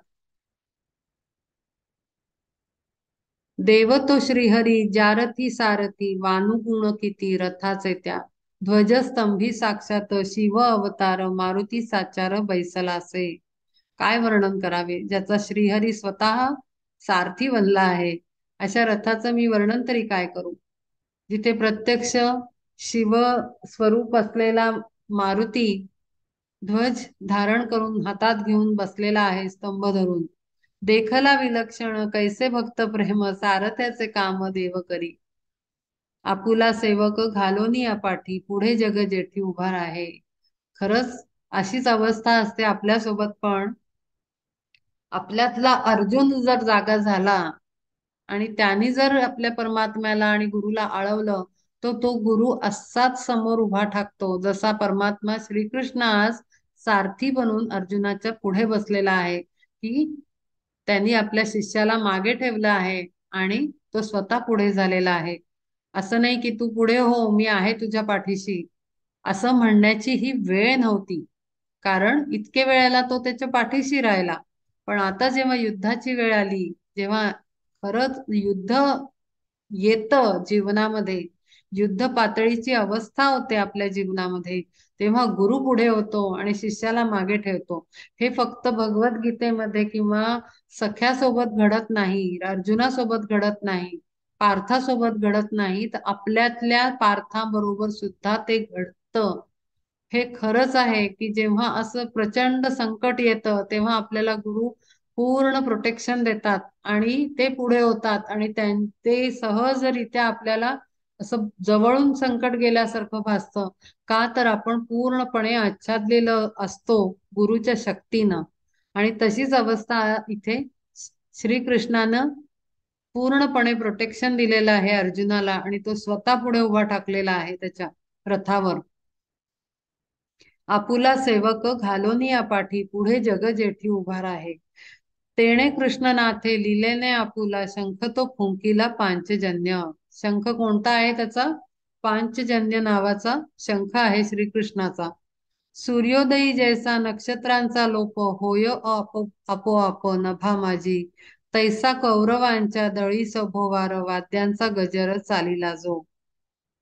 देव तो श्रीहरी जारथी सारथी वानुगुण किती रथाचे त्या ध्वजस्तंभी साक्षात शिव अवतार मारुती साचार बैसलासे. काय वर्णन करावे, ज्याचा श्रीहरी स्वतः सारथी बनला आहे अशा रथाचं मी वर्णन तरी काय करू. जिथे प्रत्यक्ष शिव स्वरूप असलेला मारुती ध्वज धारण करून हातात घेऊन बसलेला आहे स्तंभ धरून. देखला विलक्षण कैसे भक्त प्रेम सारथ्याचे काम देव करी. आपुला सेवक घालोनी पाठी पुढे जग जेठी उभा आहे. खरंच अशीच अवस्था असते आपल्यासोबत पण. आपल्यातला अर्जुन जर जागा झाला आणि त्यांनी जर आपल्या परमात्म्याला आणि गुरुला आळवलं तर तो गुरु असाच समोर उभा ठाकतो जसा परमात्मा श्रीकृष्ण आज सारथी बनून अर्जुनाच्या पुढे बसलेला आहे, की त्यांनी आपल्या शिष्याला मागे ठेवलं आहे आणि तो स्वतः पुढे झालेला आहे. असं नाही की तू पुढे हो मी आहे तुझ्या पाठीशी असं म्हणण्याची ही वेळ नव्हती, कारण इतके वेळेला तो त्याच्या पाठीशी राहिला. पण आता जेव्हा युद्धाची वेळ आली, जेव्हा खरंच युद्ध येतं जीवनामध्ये, युद्ध पातळीची अवस्था होते आपल्या जीवनामध्ये, तेव्हा गुरु पुढे होतो आणि शिष्याला मागे ठेवतो. हे फक्त भगवद्गीतेमध्ये किंवा सख्यासोबत घडत नाही, अर्जुनासोबत घडत नाही, पार्थासोबत घडत नाही, तर आपल्यातल्या पार्थाबरोबर सुद्धा ते घडतं. हे खरंच आहे की जेव्हा असं प्रचंड संकट येतं तेव्हा आपल्याला गुरु पूर्ण प्रोटेक्शन देतात आणि ते पुढे होतात आणि ते सहजरित्या आपल्याला असं जवळून संकट गेल्यासारखं भासतं. का तर आपण पूर्णपणे आच्छादलेलं असतो गुरुच्या शक्तीनं. आणि तशीच अवस्था इथे श्रीकृष्णानं पूर्णपणे प्रोटेक्शन दिलेलं आहे अर्जुनाला आणि तो स्वतः पुढे उभा ठाकलेला आहे त्याच्या रथावर. आपुला सेवक घालोनी पाठी पुढे जग जेठी उभा आहे. तेणे कृष्णनाथे लिलेने आपुला शंख तो फुंकिला पांचजन्य. शंख कोणता आहे त्याचा? पांचजन्य नावाचा शंख आहे श्रीकृष्णाचा. सूर्योदयी जैसा नक्षत्रांचा लोप होय आपोआप नभा माझी तैसा कौरवांच्या दळी सभोवार वाद्यांचा गजर चालीला जो.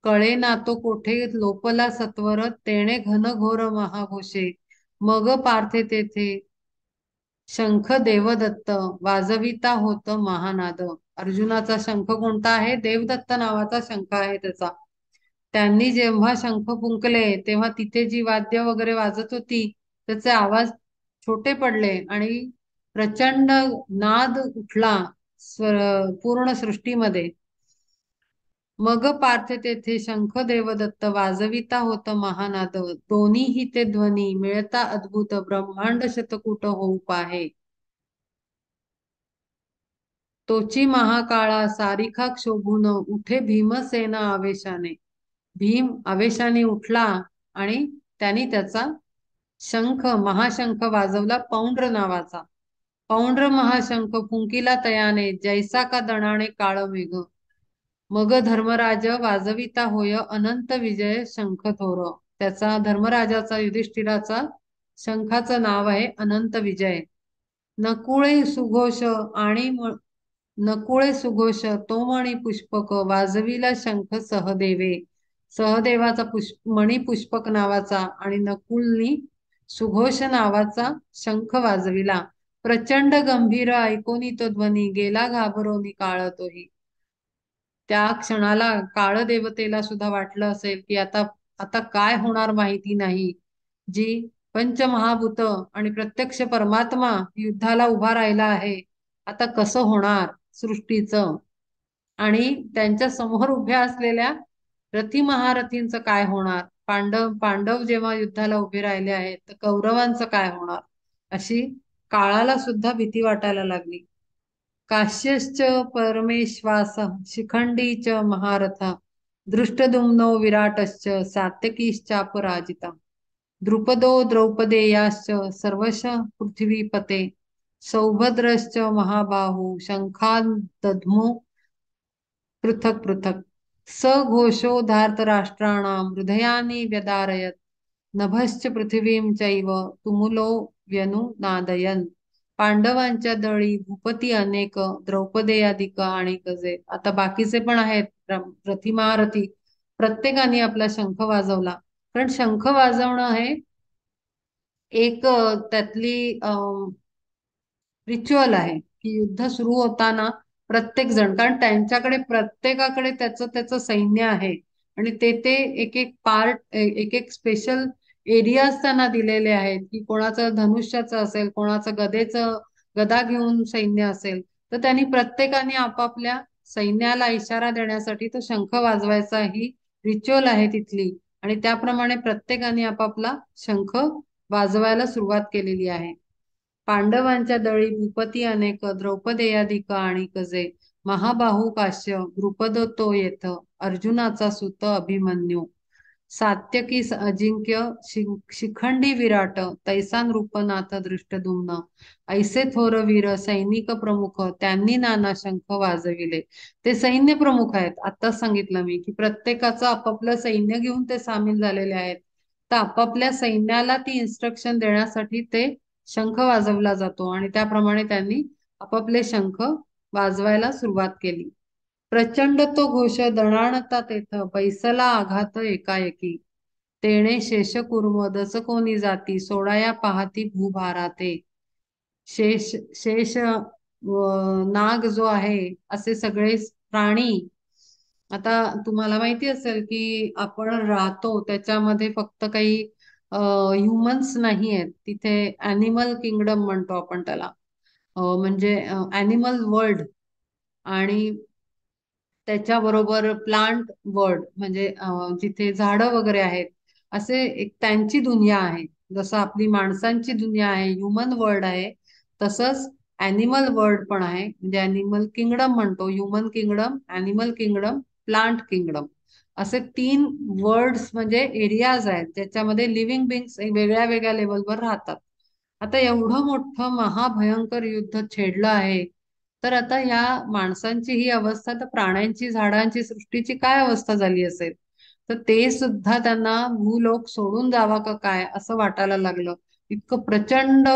कळे ना तो कोठे लोपला सत्वर तेणे घन घोर महाघोषे मग पार्थे तेथे शंख देवदत्त वाजविता होत महानाद. अर्जुनाचा शंख कोणता आहे? देवदत्त नावाचा शंख आहे त्याचा. त्यांनी जेव्हा शंख फुंकले तेव्हा तिथे जी वाद्य वगैरे वाजत होती त्याचे आवाज छोटे पडले आणि प्रचंड नाद उठला पूर्ण सृष्टीमध्ये. मग पार्थ तेथे शंख देवदत्त वाजविता होत महानाद दोन्हीही ते ध्वनी मिळता अद्भुत ब्रह्मांड शतकुट होऊ पाहे. तोची महाकाळा सारिखा क्षोभून उठे भीमसेना आवेशाने. भीम आवेशाने उठला आणि त्यांनी त्याचा शंख महाशंख वाजवला पौंड्र नावाचा. पौंड्र महाशंख फुंकिला तयाने जैसा का दणाने काळ मेघ. मग धर्मराज वाजविता होय अनंत विजय शंख थोर. त्याचा धर्मराजाचा युधिष्ठिराचा शंखाचं नाव आहे अनंत विजय. नकुळे सुघोष आणि नकुळे सुघोष तोमणी पुष्पक वाजविला शंख सहदेवे. सहदेवाचा मणी पुष्पक नावाचा आणि नकुलनी सुघोष नावाचा शंख वाजविला. प्रचंड गंभीर ऐकोनी तो ध्वनी गेला घाबरोनी काळ तोही. त्या क्षणाला काळ देवतेला सुद्धा वाटलं असेल की आता आता काय होणार माहिती नाही. जी पंचमहाभूत आणि प्रत्यक्ष परमात्मा युद्धाला उभा राहिला आहे, आता कसं होणार सृष्टीचं. आणि त्यांच्या समोर उभ्या असलेल्या रथी महारथींचं काय होणार, पांडव पांडव जेव्हा युद्धाला उभे राहिले आहेत तर कौरवांचं काय होणार, अशी काळाला सुद्धा भीती वाटायला लागली. काश्यश्च परमेश्वास शिखंडी च महारथ दृष्टद्युम्नो विराटश्च सात्यकीश्चापराजिता द्रुपदो द्रौपदेयाश्च सर्वश पृथ्वीपते सौभद्रश्च महाबाहु शंखान् दध्मो पृथक् पृथक् सघोषो धार्तराष्ट्राणां हृदयानि व्यदारयत् नभश्च पृथिवीं चैव तुमुलो व्यनुनादयन् पांडवांच्या दळी भूपती अनेक द्रौपदेयादिक आणि गजे. आता बाकीचे पण आहेत रथी प्रत्येकाने आपला शंख वाजवला. कारण शंख वाजवणं हे एक त्यातली रिच्युअल आहे की युद्ध सुरू होताना प्रत्येक जण, कारण त्यांच्याकडे प्रत्येकाकडे त्याचं त्याचं सैन्य आहे आणि ते ते एक एक पार्ट एक एक स्पेशल एरियाज त्यांना दिलेले आहेत की कोणाचं धनुष्याचं असेल, कोणाचं गदा घेऊन सैन्य असेल, तर त्यांनी प्रत्येकाने आपापल्या सैन्याला इशारा देण्यासाठी तो शंख वाजवायचा ही रिच्युअल आहे तिथली. आणि त्याप्रमाणे प्रत्येकाने आपापला शंख वाजवायला सुरुवात केलेली आहे. पांडवांच्या दळी भूपती अनेक द्रौपदेयाधिक आणि कजे महाबाहू काश्य द्रुपद तो येथ अर्जुनाचा सुत अभिमन्यू सात्यकी अजिंक्य शिखंडी विराट तैसा नृपनाथ दृष्टदुम्न ऐसे थोर वीर सैनिक प्रमुख त्यांनी नाना शंख वाजविले. ते सैन्य प्रमुख आहेत. आताच सांगितलं मी की प्रत्येकाचं आपापलं सैन्य घेऊन ते सामील झालेले आहेत. तर आपापल्या सैन्याला ती इन्स्ट्रक्शन देण्यासाठी ते शंख वाजवला जातो आणि त्याप्रमाणे त्यांनी आपापले शंख वाजवायला सुरुवात केली. प्रचंड तो घोष दणाणता तेथ बैसला आघात एकाएकी तेणे शेष कुर्म दस कोणी जाती सोडाया पाहती भूभाराते. शेष शेष नाग जो आहे असे सगळे प्राणी. आता तुम्हाला माहिती असेल की आपण राहतो त्याच्यामध्ये फक्त काही ह्युमन्स नाही आहेत, तिथे अॅनिमल किंगडम म्हणतो आपण त्याला. म्हणजे अॅनिमल वर्ल्ड आणि त्याच्याबरोबर प्लांट वर्ल्ड म्हणजे जिथे झाडं वगैरे आहेत असे एक त्यांची दुनिया आहे. जसं आपली माणसांची दुनिया आहे, ह्युमन वर्ल्ड आहे, तसंच अॅनिमल वर्ल्ड पण आहे. म्हणजे अॅनिमल किंगडम म्हणतो, human kingdom, animal kingdom, plant kingdom, असे 3 वर्ल्ड्स म्हणजे एरियाज आहेत ज्याच्यामध्ये लिव्हिंग बिंग्स वेगळ्या वेगळ्या लेवलवर राहतात. आता एवढं मोठं महाभयंकर युद्ध छेडलं आहे, तर आता ह्या माणसांची ही अवस्था, तर प्राण्यांची, झाडांची, सृष्टीची काय अवस्था झाली असेल. तर ते सुद्धा त्यांना भूलोक सोडून जावा का काय असं वाटायला लागलं. इतकं प्रचंड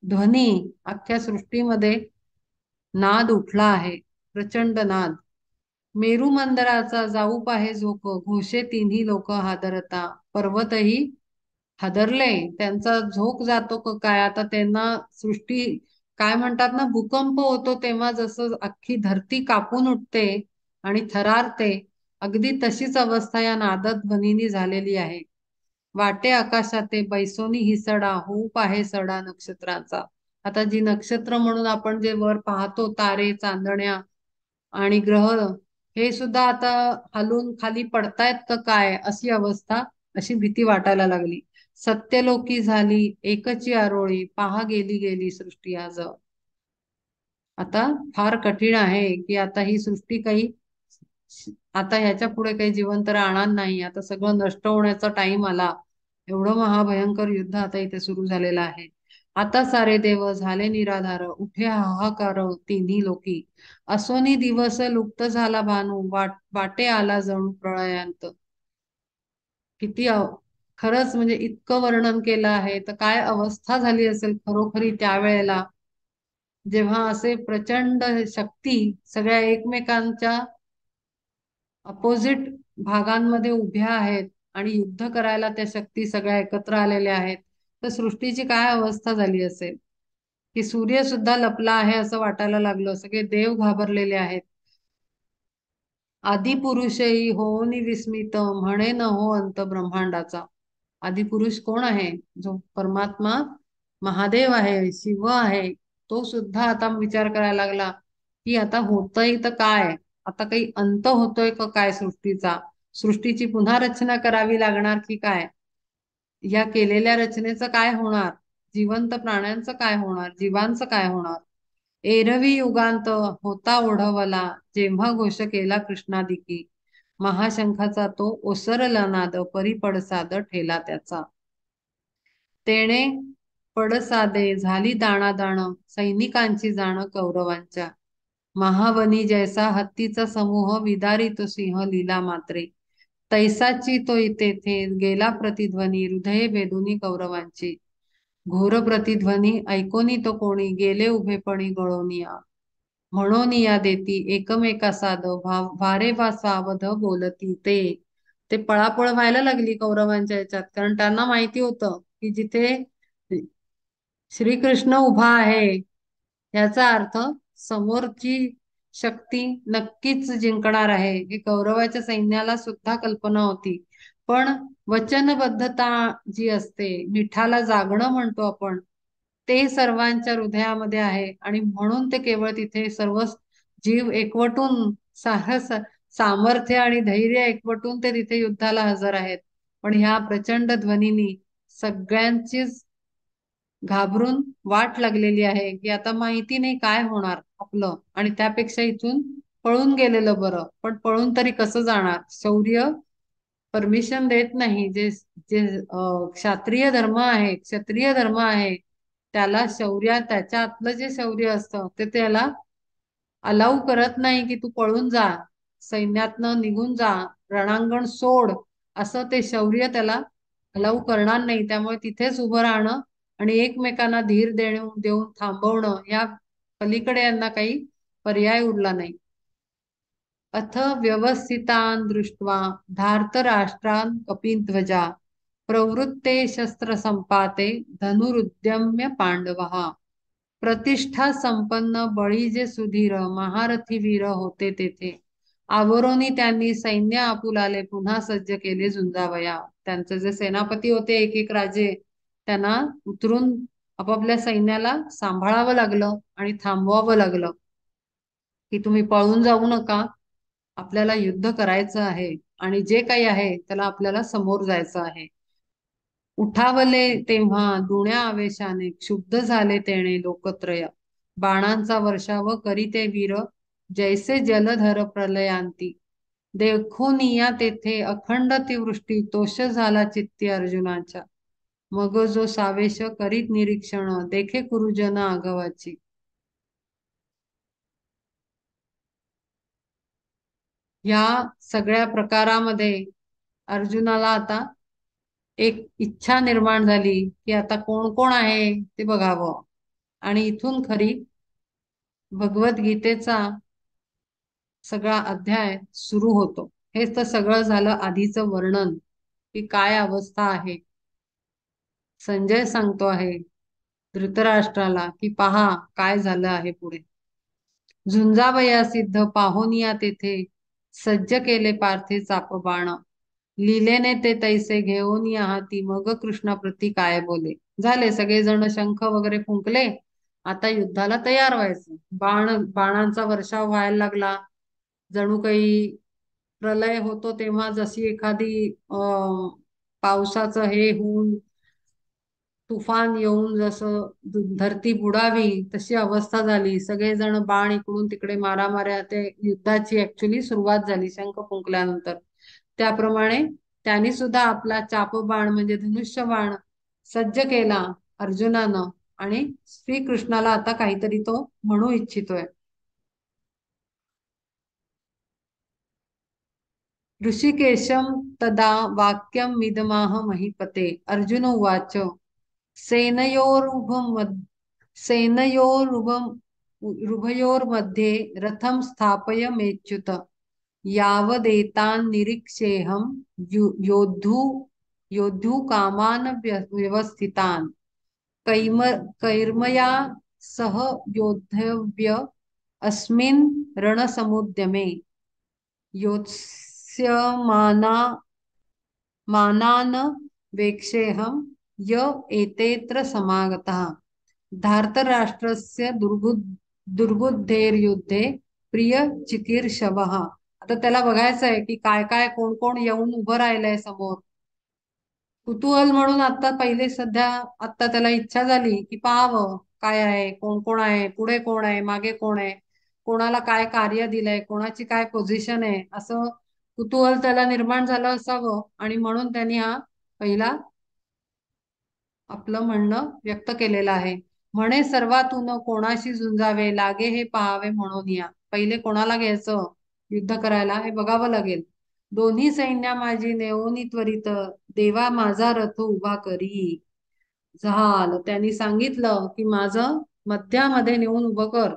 ध्वनी अख्ख्या सृष्टीमध्ये नाद उठला आहे, प्रचंड नाद. मेरू मंदराचा जाऊ पाहे झोक घोषे तिन्ही लोक हादरता पर्वतही हादरले. त्यांचा झोक जातो का काय. आता त्यांना सृष्टी काय म्हणतात ना, भूकंप होतो तेव्हा जसं अख्खी धरती कापून उठते आणि थरारते, अगदी तशीच अवस्था या नादध्वनीनी झालेली आहे. वाटे आकाशाते बैसोनी हिसडा होऊ पाहे सडा नक्षत्राचा. आता जी नक्षत्र म्हणून आपण जे वर पाहतो, तारे, चांदण्या आणि ग्रह, हे सुद्धा आता हलून खाली पडतायत का काय अशी अवस्था, अशी भीती वाटायला लागली. सत्यलोकी झाली एकची आरोळी पहा गेली गेली सृष्टी आज. आता फार कठीण आहे की आता ही सृष्टी काही, आता ह्याच्या पुढे काही जिवंत राहणार नाही. आता सगळं नष्ट होण्याचा टाइम आला. एवढं महाभयंकर युद्ध आता इथे सुरू झालेलं आहे. आता सारे देव झाले निराधार उठे हाहाकार तिन्ही लोकी असोनी दिवस लुप्त झाला भानू वाटे आला जणू प्रळयांत. किती खरंच म्हणजे इतकं वर्णन केलं आहे, तर काय अवस्था झाली असेल खरोखरी त्यावेळेला, जेव्हा असे प्रचंड शक्ती सगळ्या एकमेकांच्या अपोजिट भागांमध्ये उभ्या आहेत आणि युद्ध करायला त्या शक्ती सगळ्या एकत्र आलेल्या आहेत. तर सृष्टीची काय अवस्था झाली असेल की सूर्य सुद्धा लपला आहे असं वाटायला लागलं. सगळे देव घाबरलेले आहेत. आदिपुरुषही होऊनी विस्मित म्हणे न हो अंत ब्रह्मांडाचा. आदिपुरुष कोण आहे? जो परमात्मा महादेव आहे, शिव आहे, तो सुद्धा आता विचार करायला लागला की आता होतंय तर काय, आता काही अंत होतोय का काय सृष्टीचा, सृष्टीची पुन्हा रचना करावी लागणार की काय, या केलेल्या रचनेचं काय होणार, जिवंत प्राण्यांचं काय होणार, जीवांचं काय होणार. एरवी युगांत होता ओढवला जेव्हा घोष केला कृष्णादिकी महाशंखाचा तो ओसरला नाद, परी पडसाद ठेला त्याचा. तेणे पडसादे झाली दाणादाण, सैनिकांची जाण कौरवांच्या. महावनी जैसा हत्तीचा समूह, विदारितो सिंह लीला मात्रे. तैसाची तो तेथे गेला प्रतिध्वनी, हृदये भेदुनी कौरवांची. घोर प्रतिध्वनी ऐकोनी तो कोणी, गेले उभेपणी गळोनिया. म्हणून या देती एकमेका साध, वारे वा सावध बोलती ते. ते पळापळ व्हायला लागली कौरवांच्या याच्यात, कारण त्यांना माहिती होतं की जिथे श्रीकृष्ण उभा आहे याचा अर्थ समोरची शक्ती नक्कीच जिंकणार आहे, ही कौरवाच्या सैन्याला सुद्धा कल्पना होती. पण वचनबद्धता जी असते, मिठाला जागणं म्हणतो आपण, ते सर्वांच्या हृदयामध्ये आहे. आणि म्हणून ते केवळ तिथे सर्व जीव एकवटून साहस, सामर्थ्य आणि धैर्य एकवटून ते तिथे युद्धाला हजर आहेत. पण ह्या प्रचंड ध्वनीनी सगळ्यांचीच घाबरून वाट लागलेली आहे, की आता माहिती नाही काय होणार आपलं, आणि त्यापेक्षा इथून पळून गेलेलं बरं. पण पळून तरी कसं जाणार, शौर्य परमिशन देत नाही. जे जे क्षत्रिय धर्म आहे, क्षत्रिय धर्म आहे, त्याला शौर्य, त्याच्या आतलं जे शौर्य असतं ते त्याला अलाऊ करत नाही की तू पळून जा, सैन्यातनं निघून जा, रणांगण सोड, असं ते शौर्य त्याला अलाऊ करणार नाही. त्यामुळे तिथेच उभं राहणं आणि एकमेकांना धीर देऊन थांबवणं, या पलीकडे यांना काही पर्याय उरला नाही. अथ व्यवस्थितान दृष्ट्वा धार्तराष्ट्रान कपिध्वजा, प्रवृत्ते शस्त्र संपाते धनुरुद्यम्य पांडवः. प्रतिष्ठा संपन्न बळी जे सुधीर, महारथी वीर होते तेथे. आवरोनी त्यांनी सैन्य आपुलाले, पुन्हा सज्ज केले झुंजावया. त्यांचे जे सेनापती होते, एक एक राजे, त्यांना उतरून आपापल्या सैन्याला सांभाळावं लागलं आणि थांबवावं लागलं, की तुम्ही पळून जाऊ नका, आपल्याला युद्ध करायचं आहे आणि जे काही आहे त्याला आपल्याला समोर जायचं आहे. उठावले तेव्हा दुण्या आवेशाने, क्षुब्ध झाले तेणे लोकत्रय. बाणांचा वर्षाव करीते वीर, जैसे जलधर प्रलयांती. देखोनिया तेथे अखंड अतिवृष्टी, तोष झाला चित्ती अर्जुनाच्या. मग जो सावेश करीत निरीक्षण, देखे कुरुजन आगवाची. या सगळ्या प्रकारामध्ये अर्जुनाला आता एक इच्छा निर्माण झाली की आता कोण कोण आहे ते बघावं. आणि इथून खरी भगवद्गीतेचा सगळा अध्याय सुरू होतो. हेच तर सगळं झालं आधीचं वर्णन, की काय अवस्था आहे. संजय सांगतो आहे धृतराष्ट्राला की पहा काय झालं आहे पुढे. झुंजावया सिद्ध पाहोनिया तेथे, सज्ज केले पार्थे चाप बाण. लिलेने ते तैसे घेऊन या हाती, मग कृष्णा प्रती काय बोले. झाले सगळेजण शंख वगैरे फुंकले, आता युद्धाला तयार व्हायचं. बाणांचा वर्षाव व्हायला लागला. जणू काही प्रलय होतो तेव्हा जशी एखादी पावसाचं हे होऊन तुफान येऊन जसं धरती बुडावी तशी अवस्था झाली. सगळेजण बाण इकडून तिकडे मारामाऱ्या, ते युद्धाची ऍक्च्युली सुरुवात झाली शंख फुंकल्यानंतर. त्याप्रमाणे त्यांनी सुद्धा आपला चापबाण म्हणजे धनुष्यबाण सज्ज केला अर्जुनानं, आणि श्रीकृष्णाला आता काहीतरी तो म्हणू इच्छितोय. ऋषिकेशम तदा वाक्यम मिदमाह महीपते. अर्जुन उवाच सेनयोरुभम सेनयोरुभम उभयोर्मध्ये रथम स्थापय मेच्युत. यावदेतान् निरीक्षेऽहं योद्धु योद्धुकामान् व्यवस्थितान्. कैर्मया सह योद्धव्य अस्मिन् रणसमुद्यमे. योत्स्यमाना मानान् वेक्षेऽहं य एतेऽत्र समागतः. धार्तराष्ट्रस्य दुर्बुद्धेर्युद्धे प्रिय चिकीर्षवः. आता त्याला बघायचं आहे की काय काय कोण कोण येऊन उभं राहिलंय समोर. कुतूहल म्हणून आता पहिले सध्या आता त्याला इच्छा झाली की पाहावं काय आहे, कोण कोण आहे, पुढे कोण आहे, मागे कोण आहे, कोणाला काय कार्य दिलंय, कोणाची काय पोझिशन आहे, असं कुतूहल त्याला निर्माण झालं असावं आणि म्हणून त्यांनी हा पहिला आपलं म्हणणं व्यक्त केलेलं आहे. म्हणे सर्वातून कोणाशी झुंजावे लागे हे पाहावे म्हणून या. पहिले कोणाला घ्यायचं युद्ध करायला हे बघावं लागेल. दोन्ही सैन्या माझी नेओनी त्वरित देवा माझा रथ उभा करी. झालं त्यांनी सांगितलं की माझं मध्यामध्ये नेऊन उभं कर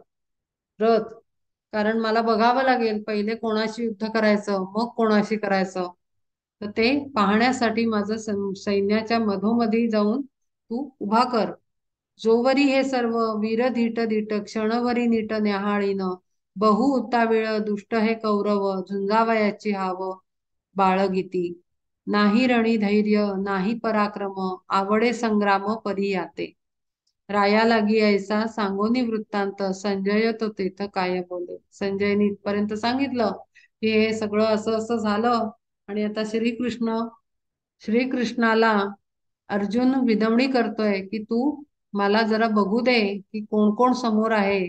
रथ. कारण मला बघावं लागेल पहिले कोणाशी युद्ध करायचं मग कोणाशी करायचं. तर ते पाहण्यासाठी माझं सैन्याच्या मधोमधी जाऊन तू उभा कर. जोवरी हे सर्व वीर धीट धीट क्षणवरी नीट न्याहाळीन बहु उतावीळ दुष्ट हे कौरव झुंजावयाची हाव बाळगीती. नाही रणी धैर्य नाही पराक्रम आवडे संग्राम परी याते. राया लागी ऐसा सांगोनी वृत्तांत संजय तो तेथ काय बोले. संजयनी इथपर्यंत सांगितलं की हे सगळं असं असं झालं आणि आता श्रीकृष्णाला अर्जुन विनवणी करतोय की तू मला जरा बघू दे की कोण कोण समोर आहे.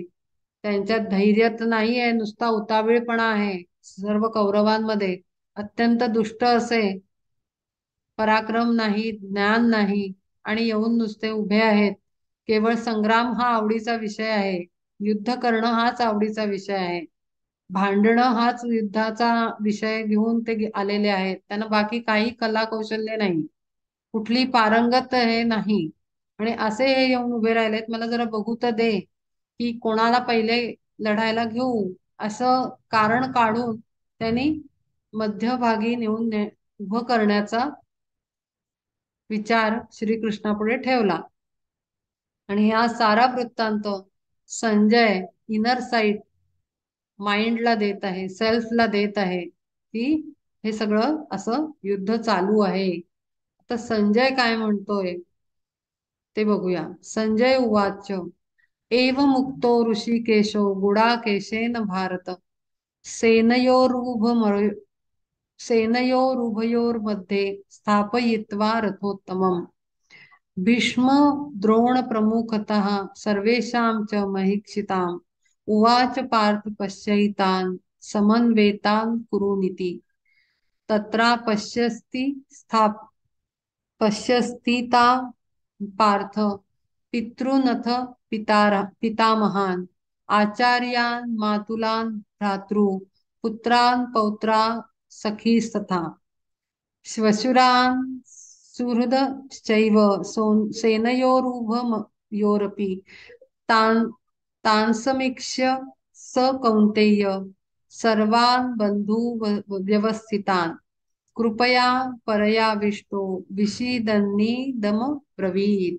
त्यांच्यात धैर्य तर नाही आहे नुसता उतावीळपणा आहे. सर्व कौरवांमध्ये अत्यंत दुष्ट असे पराक्रम नाही ज्ञान नाही आणि येऊन नुसते उभे आहेत. केवळ संग्राम हा आवडीचा विषय आहे. युद्ध करणं हाच आवडीचा विषय आहे. भांडणं हाच युद्धाचा विषय घेऊन ते आलेले आहेत. त्यांना बाकी काही कला कौशल्य नाही कुठली पारंगत हे नाही आणि असे हे येऊन उभे राहिलेत. मला जरा बघू तर दे की कोणाला पहिले लढायला घेऊ. असं कारण काढून त्यांनी मध्यभागी नेऊन उभं करण्याचा विचार श्रीकृष्णापुढे ठेवला. आणि हा सारा वृत्तांत संजय इनर साइट माइंडला देत आहे सेल्फला देत आहे की हे सगळं असं युद्ध चालू आहे. आता संजय काय म्हणतोय ते बघूया. संजय उवाच एव मुक्तो ऋषिकेशो गुडाकेशेन भारत सेनयोरुभमर सेनयोरुभयोर्मध्ये स्थापयित्वा रथोत्तमम् भीष्म द्रोण प्रमुखतः सर्वेषां च महीक्षिताम् उवाच पार्थ पश्यैतान् समन्वेतान् कुरुनिति तत्रा पश्यस्तिता पार्थ पितॄनथ पितामहान् आचार्यान् मातुलान् भ्रातृ पुत्रान् पौत्रा सखीस्तथा श्वशुरान् सुहृदश्चैव सेनयोरुभयोरपि तान् तान् समीक्ष्य स कौन्तेय सर्वान् बन्धू व्यवस्थितान् कृपया परयाविष्टो विषीदन्निदम ब्रवीत.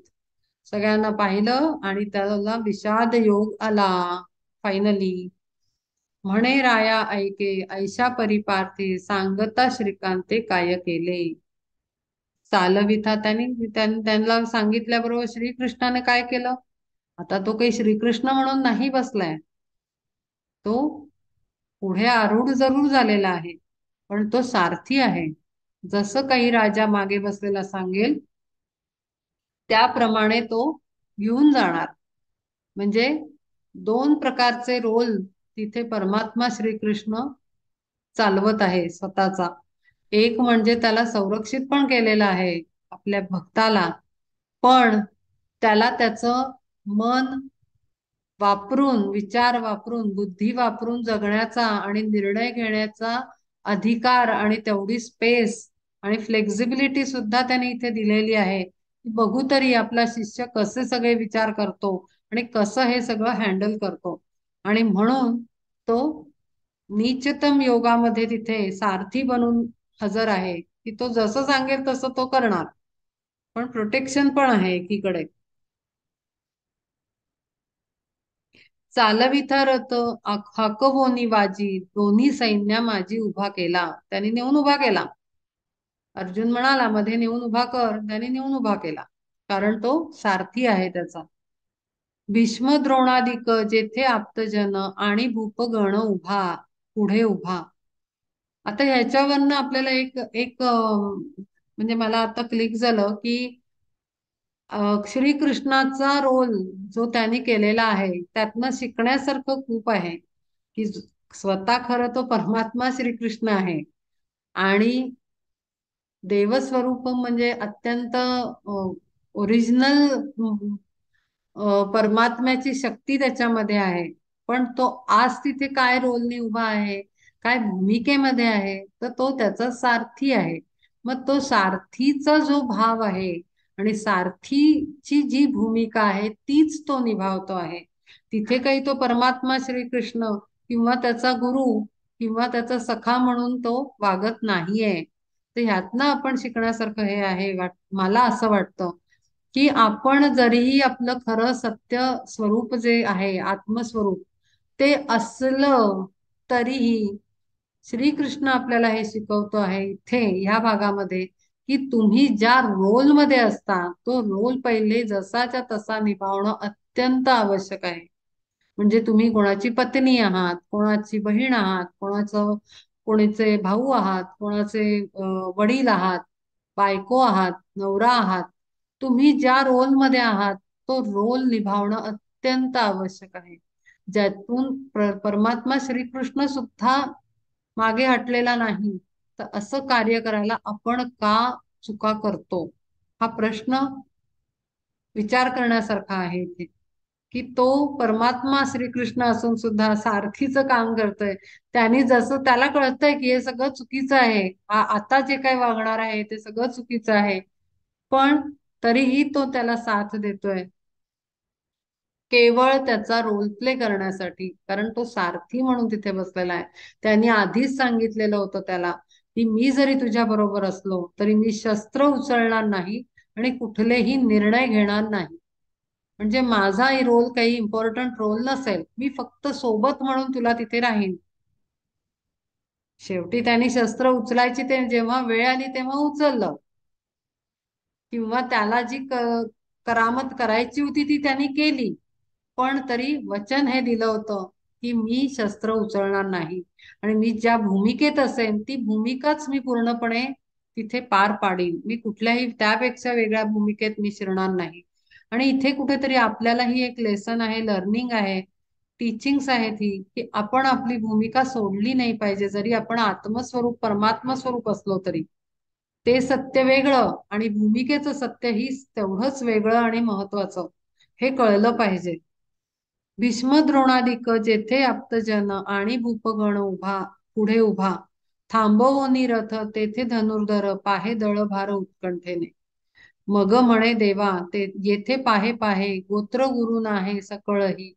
सगळ्यांना पाहिलं आणि त्याला विषाद योग आला. फायनली म्हणे राया ऐके ऐशा परिपार्थे सांगता श्रीकांते काय केले. चालविता त्यांना सांगितल्याबरोबर श्रीकृष्णाने काय केलं. आता तो काही श्रीकृष्ण म्हणून नाही बसलाय. तो पुढे आरूढ जरूर झालेला आहे पण तो सारथी आहे. जसं काही राजा मागे बसलेला सांगेल त्याप्रमाणे तो घेऊन जाणार. म्हणजे दोन प्रकारचे रोल तिथे परमात्मा श्रीकृष्ण चालवत आहे स्वतःचा. एक म्हणजे त्याला संरक्षित पण केलेलं आहे आपल्या भक्ताला पण त्याला त्याचं मन वापरून विचार वापरून बुद्धी वापरून जगण्याचा आणि निर्णय घेण्याचा अधिकार आणि तेवढी स्पेस आणि फ्लेक्झिबिलिटी सुद्धा त्याने इथे दिलेली आहे. बघू तरी आपला शिष्य कसे सगळे विचार करतो आणि कसं हे सगळं हँडल करतो. आणि म्हणून तो नीचतम योगामध्ये तिथे सारथी बनून हजर आहे की तो जसं सांगेल तसं तो करणार पण प्रोटेक्शन पण आहे एकीकडे. चालविता रथ हाकवोनी वाजी दोन्ही सैन्या माझी उभा केला. त्यांनी नेऊन उभा केला. अर्जुन म्हणाला मध्ये नेऊन उभा कर. त्यांनी नेऊन उभा केला कारण तो सारथी आहे त्याचा. भीष्म द्रोणादिक जेथे आप्तजन आणि भूपगण उभा पुढे उभा. आता ह्याच्यावरनं आपल्याला एक एक म्हणजे मला आता क्लिक झालं की श्रीकृष्णाचा रोल जो त्यांनी केलेला आहे त्यातनं शिकण्यासारखं खूप आहे की स्वतः खरं तो परमात्मा श्रीकृष्ण आहे आणि देवस्वरूप म्हणजे अत्यंत ओरिजिनल परमात्म्याची शक्ती त्याच्यामध्ये आहे. पण तो आज तिथे काय रोलने उभा आहे, काय भूमिकेमध्ये आहे, तर तो त्याचा सारथी आहे. मग तो सारथीचा जो भाव आहे आणि सारथीची जी भूमिका आहे तीच तो निभावतो आहे. तिथे काही तो परमात्मा श्रीकृष्ण किंवा त्याचा गुरु किंवा त्याचा सखा म्हणून तो वागत नाहीये. तर ह्यातनं आपण शिकण्यासारखं हे आहे, मला असं वाटतं की आपण जरीही आपलं खरं सत्य स्वरूप जे आहे आत्मस्वरूप ते असलं तरीही श्रीकृष्ण आपल्याला हे शिकवतो आहे इथे ह्या भागामध्ये की तुम्ही ज्या रोलमध्ये असता तो रोल पहिले जसाच्या तसा निभावणं अत्यंत आवश्यक आहे. म्हणजे तुम्ही कोणाची पत्नी आहात, कोणाची बहीण आहात, कोणाचे भाऊ आहात, कोणाचे वडील आहात, बायको आहात, नवरा आहात. तुम्ही ज्या रोलमध्ये आहात तो रोल निभावणं अत्यंत आवश्यक आहे. ज्यातून परमात्मा श्रीकृष्ण सुद्धा मागे हटलेला नाही. तर असं कार्य करायला आपण का चुका करतो, हा प्रश्न विचार करण्यासारखा आहे इथे. की तो परमात्मा श्रीकृष्ण असून सुद्धा सारथीचं काम करतोय. त्यांनी जसं त्याला कळतंय की हे सगळं चुकीचं आहे, आता जे काही वागणार आहे ते सगळं चुकीचं आहे, पण तरीही तो त्याला साथ देतोय केवळ त्याचा रोल प्ले करण्यासाठी. कारण तो सारथी म्हणून तिथे बसलेला आहे. त्यांनी आधीच सांगितलेलं होतं त्याला की मी जरी तुझ्या बरोबर असलो तरी मी शस्त्र उचलणार नाही आणि कुठलेही निर्णय घेणार नाही. म्हणजे माझा रोल काही इम्पॉर्टंट रोल नसेल, मी फक्त सोबत म्हणून तुला तिथे राहीन. शेवटी त्यांनी शस्त्र उचलायची ते जेव्हा वेळ आली तेव्हा उचललं, किंवा त्याला जी करामत करायची होती ती त्यांनी केली. पण तरी वचन हे दिलं होतं की मी शस्त्र उचलणार नाही आणि मी ज्या भूमिकेत असेन ती भूमिकाच मी पूर्णपणे तिथे पार पाडीन. मी कुठल्याही त्यापेक्षा वेगळ्या भूमिकेत मी शिरणार नाही. आणि इथे कुठेतरी आपल्यालाही एक लेसन आहे, लर्निंग आहे, टीचिंग्स आहेत ही, की आपण आपली भूमिका सोडली नाही पाहिजे. जरी आपण आत्मस्वरूप परमात्मा स्वरूप असलो तरी ते सत्य वेगळं आणि भूमिकेचं सत्य ही तेवढंच वेगळं आणि महत्वाचं, हे कळलं पाहिजे. भीष्म द्रोणादिक जेथे आप्तजन आणि भूपगण उभा पुढे उभा, थांबवोनी रथ तेथे धनुर्धर पाहे दळ भार उत्कंठेने. मग म्हणे देवा ते येथे पाहे पाहे गोत्र गुरु नाही सकळही,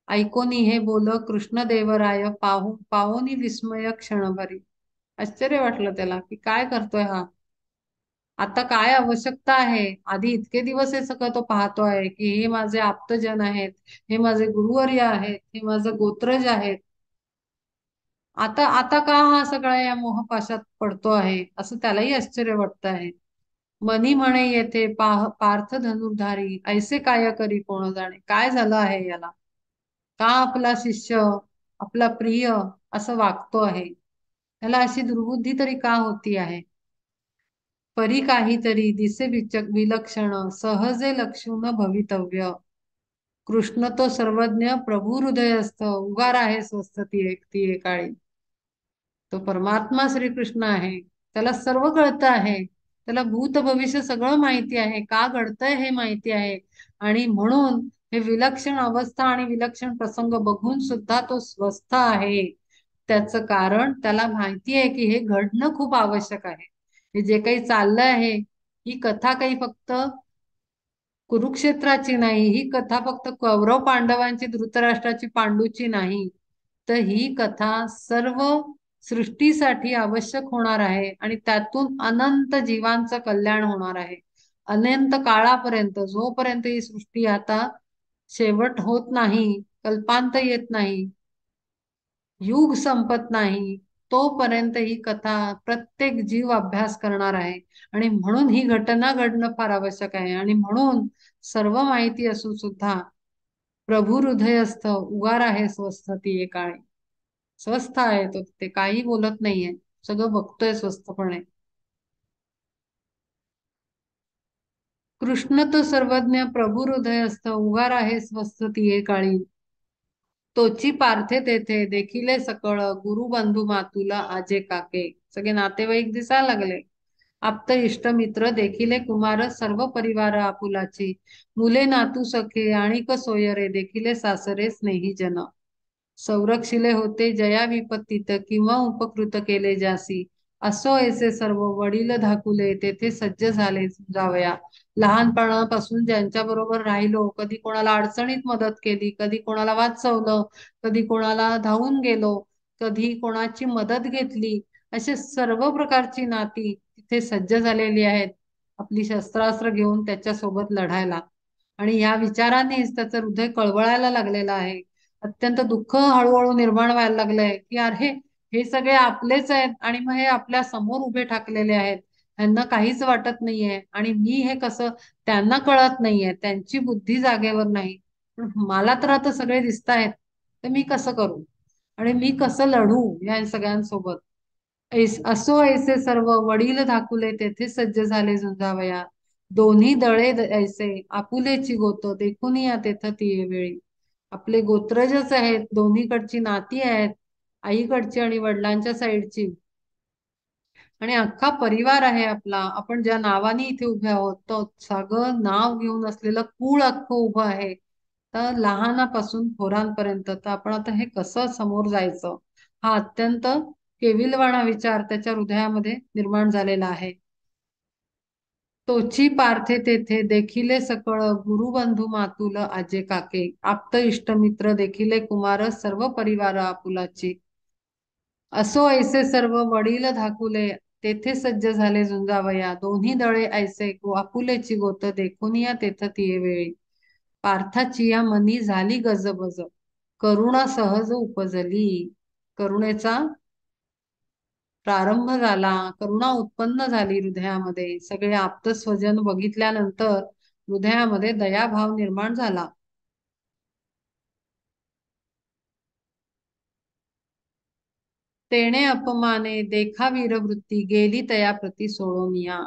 ऐकोनी हे बोल कृष्णदेवराय पाहोनी विस्मय क्षणभरी. आश्चर्य वाटलं त्याला की काय करतोय हा, आता काय आवश्यकता आहे. आधी इतके दिवस हे सगळं तो पाहतोय की हे माझे आप्तजन आहेत, हे माझे गुरुवर्य आहेत, हे माझं गोत्रज आहेत. आता आता का हा सगळा या मोहपाशात पडतो आहे, असं त्यालाही आश्चर्य वाटत आहे. मनी म्हणे येथे पार्थ धनुर्धारी ऐसे काय करी कोण जाणे. काय झालं आहे याला, का आपला शिष्य आपला प्रिय असं वागतो आहे, त्याला अशी दुर्बुद्धी तरी का होती आहे. परी काहीतरी दिसे विलक्षण सहजे लक्षून भवितव्य. कृष्ण तो सर्वज्ञ प्रभू हृदयस्थ उगार आहे स्वस्थ ती एकाळी. तो परमात्मा श्रीकृष्ण आहे, त्याला सर्व कळतं आहे, त्याला भूत भविष्य सगळं माहिती आहे, का घडतंय हे माहिती आहे. आणि म्हणून हे विलक्षण अवस्था आणि विलक्षण प्रसंग बघून सुद्धा तो स्वस्थ आहे. त्याचं कारण त्याला माहिती आहे की हे घडणं खूप आवश्यक आहे. हे जे काही चाललं आहे, ही कथा काही फक्त कुरुक्षेत्राची नाही, ही कथा फक्त कौरव पांडवांची धृतराष्ट्राची पांडूची नाही, तर ही कथा सर्व सृष्टीसाठी आवश्यक होणार आहे आणि त्यातून अनंत जीवांचं कल्याण होणार आहे. अनंत काळापर्यंत, जोपर्यंत ही सृष्टी आता शेवट होत नाही, कल्पांत येत नाही, युग संपत नाही, तोपर्यंत ही कथा प्रत्येक जीव अभ्यास करणार आहे. आणि म्हणून ही घटना घडणं फार आवश्यक आहे. आणि म्हणून सर्व माहिती असून सुद्धा प्रभू हृदयस्थ उगार आहे स्वस्थ ती काळे. स्वस्थ आहे तो, ते काही बोलत नाहीये, सगळं बघतोय स्वस्थपणे. कृष्ण तो सर्वज्ञ प्रभू हृदयस्थ उगार आहे स्वस्थ ती काळी. तोची पार्थे तेथे देखिले सकळ गुरु बंधू मातुला आजे काके. सगळे नातेवाईक दिसायला लागले. आप्त इष्ट मित्र देखिले कुमार सर्व परिवार आपुलाची, मुले नातू सखे आणि सोयरे देखिले सासरे स्नेही जन. संरक्षिले होते जया विपत्तीत किंवा उपकृत केले जासी, असो ऐसे सर्व वडील धाकुले तेथे सज्ज झाले जावया. लहानपणापासून ज्यांच्या बरोबर राहिलो, कधी कोणाला अडचणीत मदत केली, कधी कोणाला वाचवलं, कधी कोणाला धावून गेलो, कधी कोणाची मदत घेतली, असे सर्व प्रकारची नाती तिथे सज्ज झालेली आहेत आपली शस्त्रास्त्र घेऊन त्याच्या सोबत लढायला. आणि या विचारानेच त्याचं हृदय कळवळायला लागलेलं आहे. अत्यंत दुःख हळूहळू निर्माण व्हायला लागलंय की अरे, हे सगळे आपलेच आहेत आणि मग हे आपल्या समोर उभे ठाकलेले आहेत, त्यांना काहीच वाटत नाहीये आणि मी हे कसं, त्यांना कळत नाहीये, त्यांची बुद्धी जागेवर नाही, पण मला तर आता सगळे दिसत आहेत, तर मी कसं करू आणि मी कसं लढू या सगळ्यांसोबत. असो ऐसे सर्व वडील धाकुले तेथे सज्ज झाले झुंजावया, दोन्ही दळे ऐसे आपुलेची गोत देखून या तेथ ती वेळी. आपले गोत्रजच आहेत, दोन्हीकडची नाती आहेत, आईकडची आणि वडिलांच्या साईडची, आणि अख्खा परिवार आहे आपला. आपण ज्या नावाने इथे उभे आहोत तो सगळं नाव घेऊन असलेलं कुळ अख्खं उभं आहे. तर लहानापासून थोरांपर्यंत, तर आपण आता हे कसं समोर जायचं, हा अत्यंत केविलवाणा विचार त्याच्या हृदयामध्ये निर्माण झालेला आहे. तोची पार्थे तेथे देखिले सकळ गुरुबंधू मातुल आजे काके, आप्त इष्ट मित्र देखिले कुमार सर्व परिवार आपुलाची. असो ऐसे सर्व वडील धाकुले तेथे सज्ज झाले झुंजावया, दोन्ही दळे ऐसे आपुलेची गोत देखून या तेथ ती वेळी. पार्थाची या मनी झाली गजबज, करुणा सहज उपजली. करुणेचा प्रारंभ झाला, करुणा उत्पन्न झाली हृदयामध्ये. सगळे आप्त स्वजन बघितल्यानंतर हृदयामध्ये दयाभाव निर्माण झाला. तेणे अपमाने देखा वीरवृत्ती गेली तया प्रती सोडोनिया,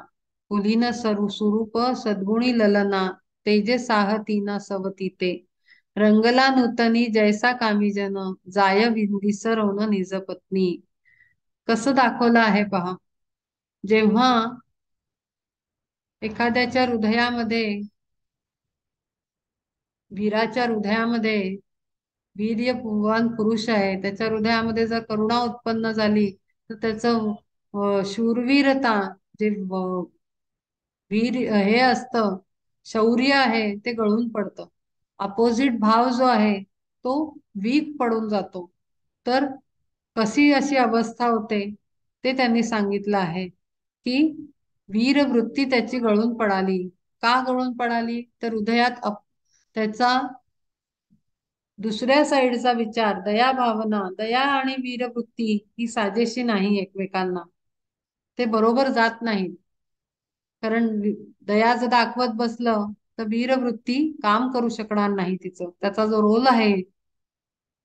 कुलीन स्वरूप सद्गुणी ललना तेजे साहतीना सवतीते, रंगला नूतनी जैसा कामीजन जाय विसरवण निज पत्नी. कसं दाखवलं आहे पहा. जेव्हा एखाद्याच्या हृदयामध्ये, वीराच्या हृदयामध्ये, वीर्यवान पुरुष आहे त्याच्या हृदयामध्ये जर करुणा उत्पन्न झाली, तर त्याचं शूरवीरता, जे वीर हे असतं, शौर्य आहे, ते गळून पडतं. अपोजिट भाव जो आहे तो वीक पडून जातो. तर कशी अशी अवस्था होते ते त्यांनी सांगितलं आहे की वीरवृत्ती त्याची गळून पडाली. का गळून पडाली? तर हृदयात त्याचा दुसऱ्या साईडचा विचार, दया भावना, दया आणि वीरवृत्ती ही साजेशी नाही एकमेकांना, ते बरोबर जात नाही. कारण दया जर दाखवत बसलं तर वीरवृत्ती काम करू शकणार नाही, तिचं त्याचा जो रोल आहे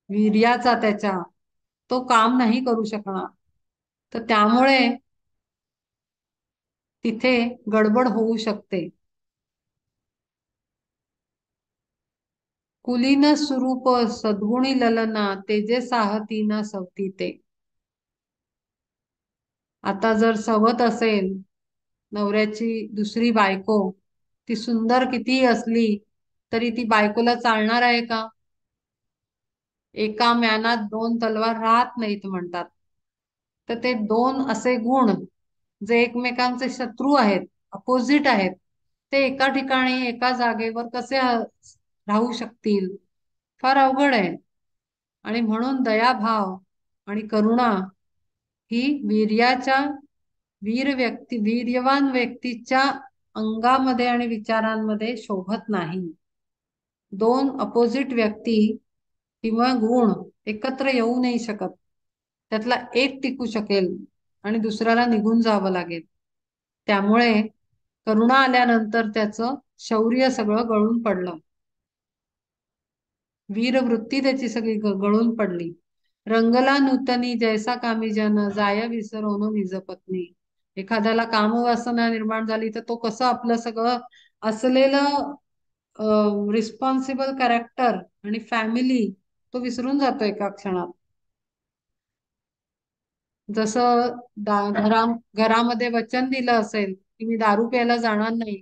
वीर्याचा त्याच्या, तो काम नाही करू शकणार. तर त्यामुळे तिथे गडबड होऊ शकते. कुलीन स्वरूप सद्गुणी ललना तेजे साहतीना सवतीते. आता जर सवत असेल नवऱ्याची दुसरी बायको, ती सुंदर किती असली तरी ती बायकोला चालणार आहे का? एका म्यानात दोन तलवार राहत नाहीत म्हणतात. तर ते दोन असे गुण जे एकमेकांचे शत्रू आहेत, अपोजिट आहेत, ते एका ठिकाणी एका जागेवर कसे राहू शकतील? फार अवघड आहे. आणि म्हणून दयाभाव आणि करुणा ही वीर्यवान व्यक्तीच्या अंगामध्ये आणि विचारांमध्ये शोभत नाही. दोन अपोजिट व्यक्ती किंवा गुण एकत्र येऊ नाही शकत. त्यातला एक टिकू शकेल आणि दुसऱ्याला निघून जावं लागेल. त्यामुळे करुणा आल्यानंतर त्याचं शौर्य सगळं गळून पडलं, वीरवृत्ती त्याची सगळी गळून पडली. रंगला नूतनी जैसा कामी जन जाय विसरवनो निज पत्नी. एखाद्याला कामवासना निर्माण झाली तर तो कसं आपलं सगळं असलेलं रिस्पॉन्सिबल कॅरेक्टर आणि फॅमिली तो विसरून जातो एका क्षणात. जसं घरामध्ये वचन दिलं असेल की मी दारू प्यायला जाणार नाही,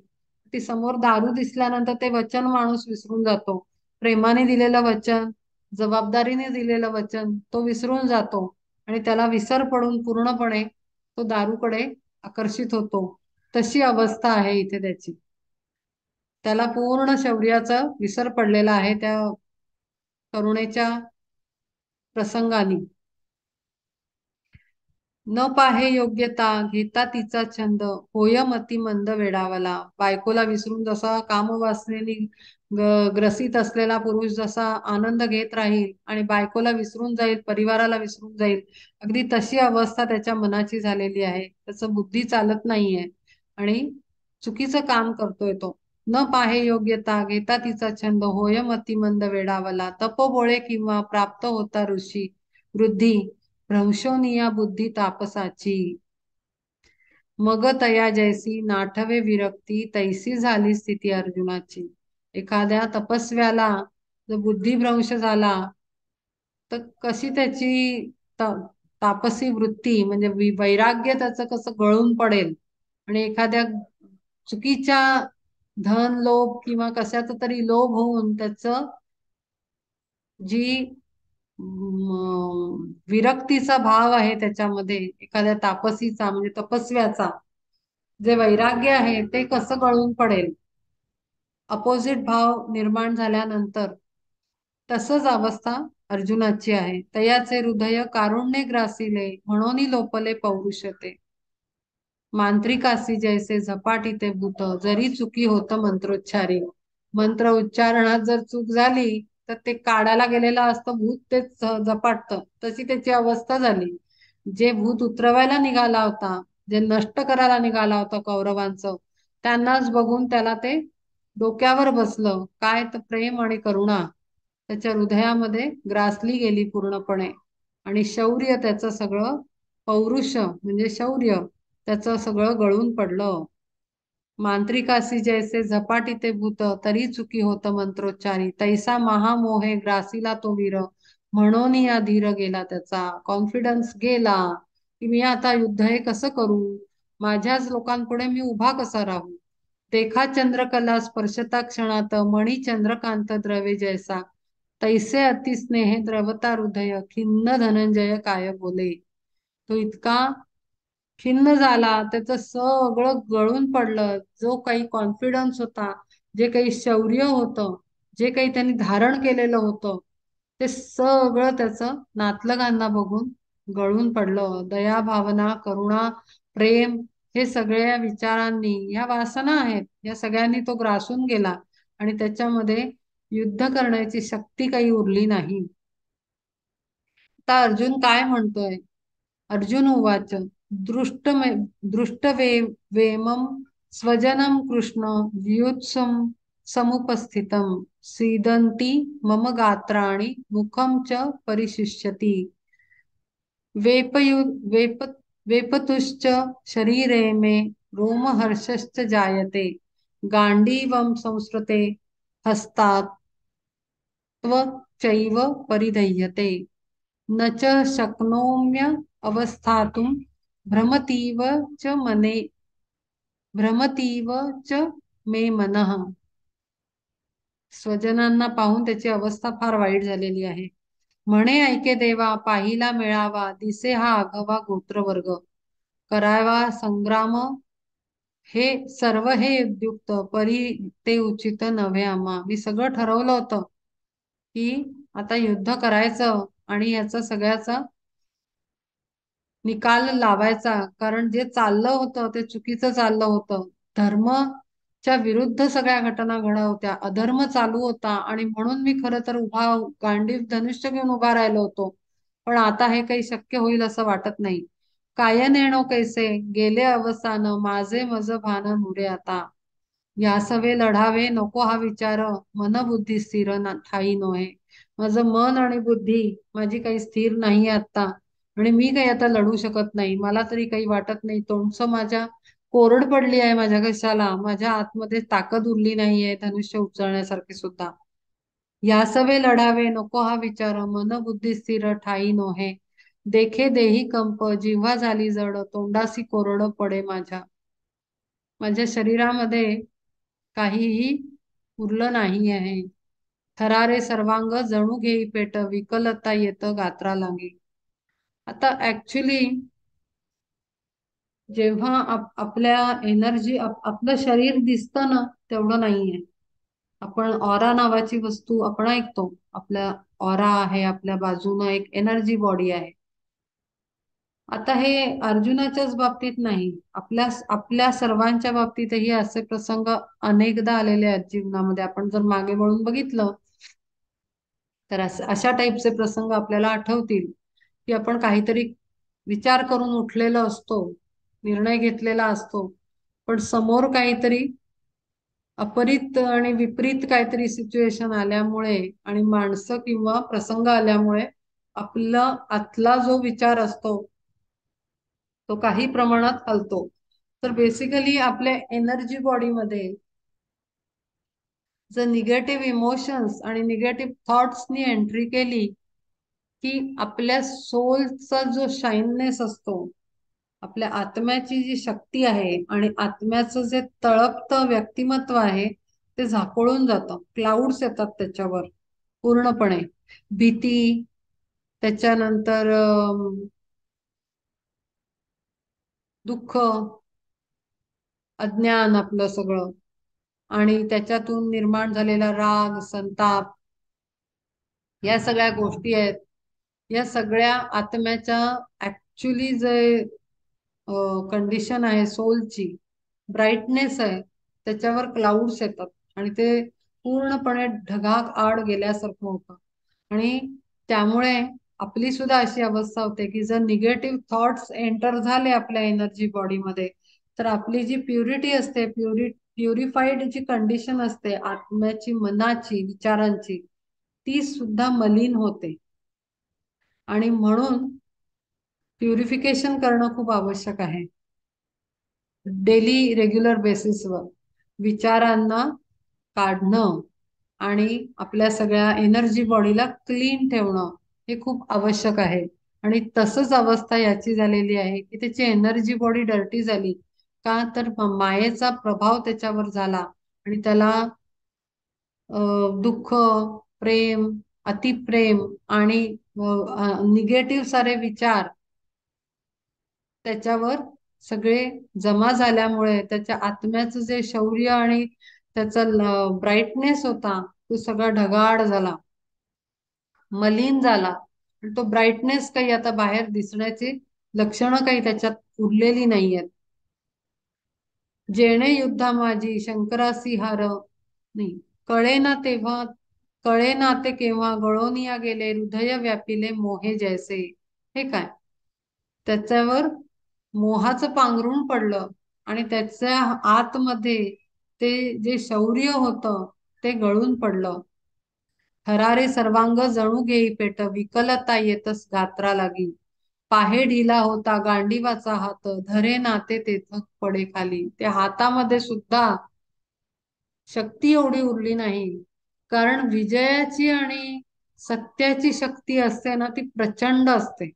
ती समोर दारू दिसल्यानंतर ते वचन माणूस विसरून जातो. प्रेमाने दिलेलं वचन, जबाबदारीने दिलेलं वचन तो विसरून जातो आणि त्याला विसर पडून पूर्णपणे तो दारूकडे आकर्षित होतो. तशी अवस्था आहे इथे त्याची. त्याला पूर्ण शौर्याचा विसर पडलेला आहे त्या करुणेच्या प्रसंगाने. न पाहे योग्यता घेता तिचा छंद, होय मती मंद वेडावला. बायकोला विसरून जसा कामवासनेने ग्रसित असलेला पुरुष जसा आनंद घेत राहील आणि बायकोला विसरून जाईल, परिवाराला विसरून जाईल, अगदी तशी अवस्था त्याच्या मनाची झालेली आहे. त्याचं बुद्धी चालत नाहीये आणि चुकीचं काम करतोय तो. न पाहे योग्यता घेता तिचा छंद, होय मती मंद वेडावला. तपोबोळे किंवा प्राप्त होता ऋषी वृद्धी, भ्रंशोनिया बुद्धी तापसाची. मग तया जैसी नाठवे विरक्ती, तैसी झाली स्थिती अर्जुनाची. एखाद्या तपस्व्याला जर बुद्धिभ्रंश झाला तर कशी त्याची त- तापसी वृत्ती म्हणजे वैराग्य त्याचं कसं गळून पडेल. आणि एखाद्या चुकीच्या धन लोभ किंवा कशाचा तरी लोभ होऊन त्याचं जी विरक्तीचा भाव आहे त्याच्यामध्ये, एखाद्या तापसीचा म्हणजे तपस्व्याचा जे वैराग्य आहे ते कसं गळून पडेल अपोजिट भाव निर्माण झाल्यानंतर. तसंच अवस्था अर्जुनाची आहे. तयाचे हृदय कारुण्य ग्रासिले, म्हणून लोपले पौरुषते. मांत्रिकासी जैसे झपाटी ते भूत, जरी चुकी होत मंत्रोच्चारी. मंत्र उच्चारणात जर चूक झाली तर ते काढायला गेलेलं असतं भूत, तेच झपाटतं. तशी त्याची अवस्था झाली. जे भूत उतरवायला निघाला होता, जे नष्ट करायला निघाला होता कौरवांचं, त्यांनाच बघून त्याला ते डोक्यावर बसलं. काय तर प्रेम आणि करुणा त्याच्या हृदयामध्ये ग्रासली गेली पूर्णपणे. आणि शौर्य त्याचं सगळं, पौरुष म्हणजे शौर्य त्याचं सगळं गळून पडलं. मांत्रिकासी जैसे झपाटी ते भूत, तरी चुकी होत मंत्रोच्चारी. तैसा महामोहे ग्रासीला तो वीर, म्हणून या धीर गेला त्याचा. कॉन्फिडन्स गेला की मी आता युद्ध हे कसं करू, माझ्याच लोकांपुढे मी उभा कसा राहू. देखा चंद्रकला स्पर्शता क्षणात, मणी चंद्रकांत द्रवे जैसा. तैसे अतिस्नेहे द्रवता हृदय, खिन्न धनंजय काय बोले. तो इतका खिन्न झाला, त्याचं सगळं गळून पडलं. जो काही कॉन्फिडन्स होता, जे काही शौर्य होतं, जे काही त्यांनी धारण केलेलं होतं, ते सगळं त्याचं नातलगांना बघून गळून पडलं. दया भावना करुणा प्रेम हे सगळ्या विचारांनी, ह्या वासना आहेत, या सगळ्यांनी तो ग्रासून गेला आणि त्याच्यामध्ये युद्ध करण्याची शक्ती काही उरली नाही. आता अर्जुन काय म्हणतोय. अर्जुन उवाच, दृष्टवे वेमं स्वजनं कृष्ण व्युत्सं समुपस्थितं, सीदन्ति मम गात्राणि मुखं च परिशिष्यति. वेपयु वेप वेपतुश्च शरीरे मे, रोमहर्षश्च जायते. गाण्डीवं संस्कृते हस्तात् त्वचैव परिदह्यते. न च शक्नोम्य अवस्थातुं, भ्रमतीव च मने भ्रमतीव च मे मनः. स्वजनांना पाहून त्याची अवस्था फार वाईट झालेली आहे. म्हणे ऐके देवा पाहिला मिळावा, दिसे हा आघवा गोत्रवर्ग. करावा संग्राम हे सर्व हे उद्युक्त, परी ते उचित नव्हे आम्हा. मी सगळं ठरवलं होतं की आता युद्ध करायचं आणि याचा सगळ्याचा निकाल लावायचा. कारण जे चाललं होतं ते चुकीचं चाललं होतं. धर्मच्या विरुद्ध सगळ्या घटना घडत होत्या. अधर्म चालू होता आणि म्हणून मी खरं तर गांडीव धनुष्य घेऊन उभा राहिलो होतो. पण आता हे काही शक्य होईल असं वाटत नाही. काय नेणो कैसे गेले अवसान, माझे मज भान मुरे आता. यासवे लढावे नको हा विचार, मन बुद्धी स्थिर ठाई नोहे. माझं मन आणि बुद्धी माझी काही स्थिर नाही आता आणि मी काही आता लढू शकत नाही. मला तरी काही वाटत नाही. तोंडचं माझ्या कोरड पडली आहे माझ्या कशाला, माझ्या आतमध्ये ताकद उरली नाहीये धनुष्य उचलण्यासारखी सुद्धा. यासवे लढावे नको हा विचार, मन बुद्धी स्थिर ठाई नोहे. देखे देही कंप, जिव्हा झाली जड, तोंडासी कोरडं पडे माझ्या. माझ्या शरीरामध्ये काहीही उरलं नाही आहे. थरारे सर्वांग जणू घेई पेट, विकलता येत गात्रा लागे. आता ऍक्च्युली जेव्हा आपल्या एनर्जी आपलं शरीर दिसतं ना, तेवढं नाहीये. आपण ऑरा नावाची वस्तू आपण ऐकतो. आपल्या ऑरा आहे, आपल्या बाजूनं एक एनर्जी बॉडी आहे. आता हे अर्जुनाच्याच बाबतीत नाही, आपल्या आपल्या सर्वांच्या बाबतीतही असे प्रसंग अनेकदा आलेले आहेत जीवनामध्ये. आपण जर मागे वळून बघितलं तर अशा टाईपचे प्रसंग आपल्याला आठवतील, की आपण काहीतरी विचार करून उठलेला असतो, निर्णय घेतलेला असतो, पण समोर काहीतरी अपरित आणि विपरीत काहीतरी सिच्युएशन आल्यामुळे आणि माणसं किंवा प्रसंग आल्यामुळे आपला आतला जो विचार असतो तो काही प्रमाणात हलतो. तर बेसिकली आपल्या एनर्जी बॉडीमध्ये जर निगेटिव्ह इमोशन्स आणि निगेटिव्ह थॉट्सनी एंट्री केली, की आपल्या सोलचा जो शाईननेस असतो, आपल्या आत्म्याची जी शक्ती आहे आणि आत्म्याचं जे तळपतं व्यक्तिमत्व आहे ते झाकोळून जातं. क्लाउड्स येतात त्याच्यावर पूर्णपणे. भीती, त्याच्यानंतर दुःख, अज्ञान आपलं सगळं, आणि त्याच्यातून निर्माण झालेला राग, संताप, या सगळ्या गोष्टी आहेत. या सगळ्या आत्म्याच्या ऍक्च्युली जे कंडिशन आहे सोलची, ब्राईटनेस आहे, त्याच्यावर क्लाउड्स येतात आणि ते पूर्णपणे ढगात आड गेल्यासारखं होतं. आणि त्यामुळे आपली सुद्धा अशी अवस्था होते की जर निगेटिव्ह थॉट्स एंटर झाले आपल्या एनर्जी बॉडीमध्ये, तर आपली जी प्युरिटी असते, प्युरिफाईड जी कंडिशन असते आत्म्याची, मनाची, विचारांची, ती सुद्धा मलिन होते. आणि म्हणून प्युरिफिकेशन करणं खूप आवश्यक आहे. डेली रेग्युलर बेसिसवर विचारांना काढणं आणि आपल्या सगळ्या एनर्जी बॉडीला क्लीन ठेवणं हे खूप आवश्यक आहे. आणि तसंच अवस्था याची झालेली आहे की त्याची एनर्जी बॉडी डर्टी झाली का, तर मायेचा प्रभाव त्याच्यावर झाला आणि त्याला दुःख, प्रेम, अतिप्रेम आणि निगेटिव्ह सारे विचार त्याच्यावर सगळे जमा झाल्यामुळे त्याच्या आत्म्याचं जे शौर्य आणि त्याचा ब्राईटनेस होता तो सगळा ढगाळ झाला, मलिन झाला. आणि तो ब्राईटनेस काही आता बाहेर दिसण्याची लक्षणं काही त्याच्यात उरलेली नाहीयेत. जेणे युद्धा माझी शंकरासी हार नाही, कळे ना तेव्हा, कळे ना ते केव्हा, गळोनिया गेले हृदय व्यापिले मोहे जैसे. हे काय, त्याच्यावर मोहाचं पांघरुण पडलं आणि त्याच्या आतमध्ये ते जे शौर्य होतं ते गळून पडलं. थरारे सर्वांग जणू घेई पेट, विकलता येतच गात्रा लागी. पाहे ढिला होता गांडीवाचा हात, धरे नाते तेथ पडे खाली. त्या हातामध्ये सुद्धा शक्ती एवढी उरली नाही, कारण विजयाची आणि सत्याची शक्ती असते ना, ती प्रचंड असते.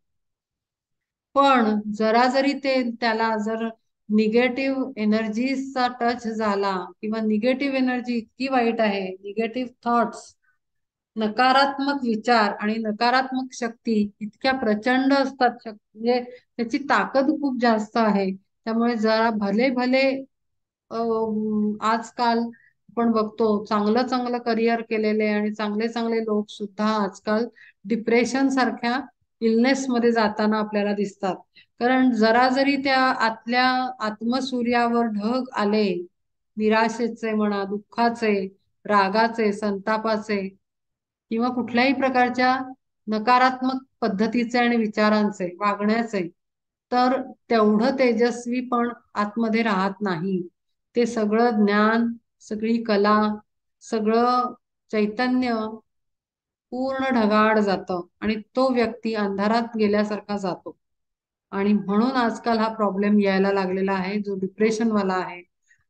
पण जरा जरी त्याला जर निगेटिव्ह एनर्जीचा टच झाला किंवा निगेटिव्ह एनर्जी इतकी वाईट आहे, निगेटिव्ह थॉट्स, नकारात्मक विचार आणि नकारात्मक शक्ती इतक्या प्रचंड असतात, म्हणजे त्याची ताकद खूप जास्त आहे. त्यामुळे जरा भले भले आजकाल आपण बघतो चांगलं चांगलं करिअर केलेले आणि चांगले चांगले लोक सुद्धा आजकाल डिप्रेशन सारख्या इलनेस मध्ये जाताना आपल्याला दिसतात. कारण जरा जरी त्या आतल्या आत्मसूर्यावर ढग आले, निराशेचे म्हणा, दुःखाचे, रागाचे, संतापाचे किंवा कुठल्याही प्रकारच्या नकारात्मक पद्धतीचे आणि विचारांचे, वागण्याचे, तर तेवढं तेजस्वी पण आतमध्ये राहत नाही. ते सगळं ज्ञान, सगळी कला, सगळं चैतन्य पूर्ण ढगाळ जातं आणि तो व्यक्ती अंधारात गेल्यासारखा जातो. आणि म्हणून आजकाल हा प्रॉब्लेम यायला लागलेला आहे जो डिप्रेशनवाला आहे.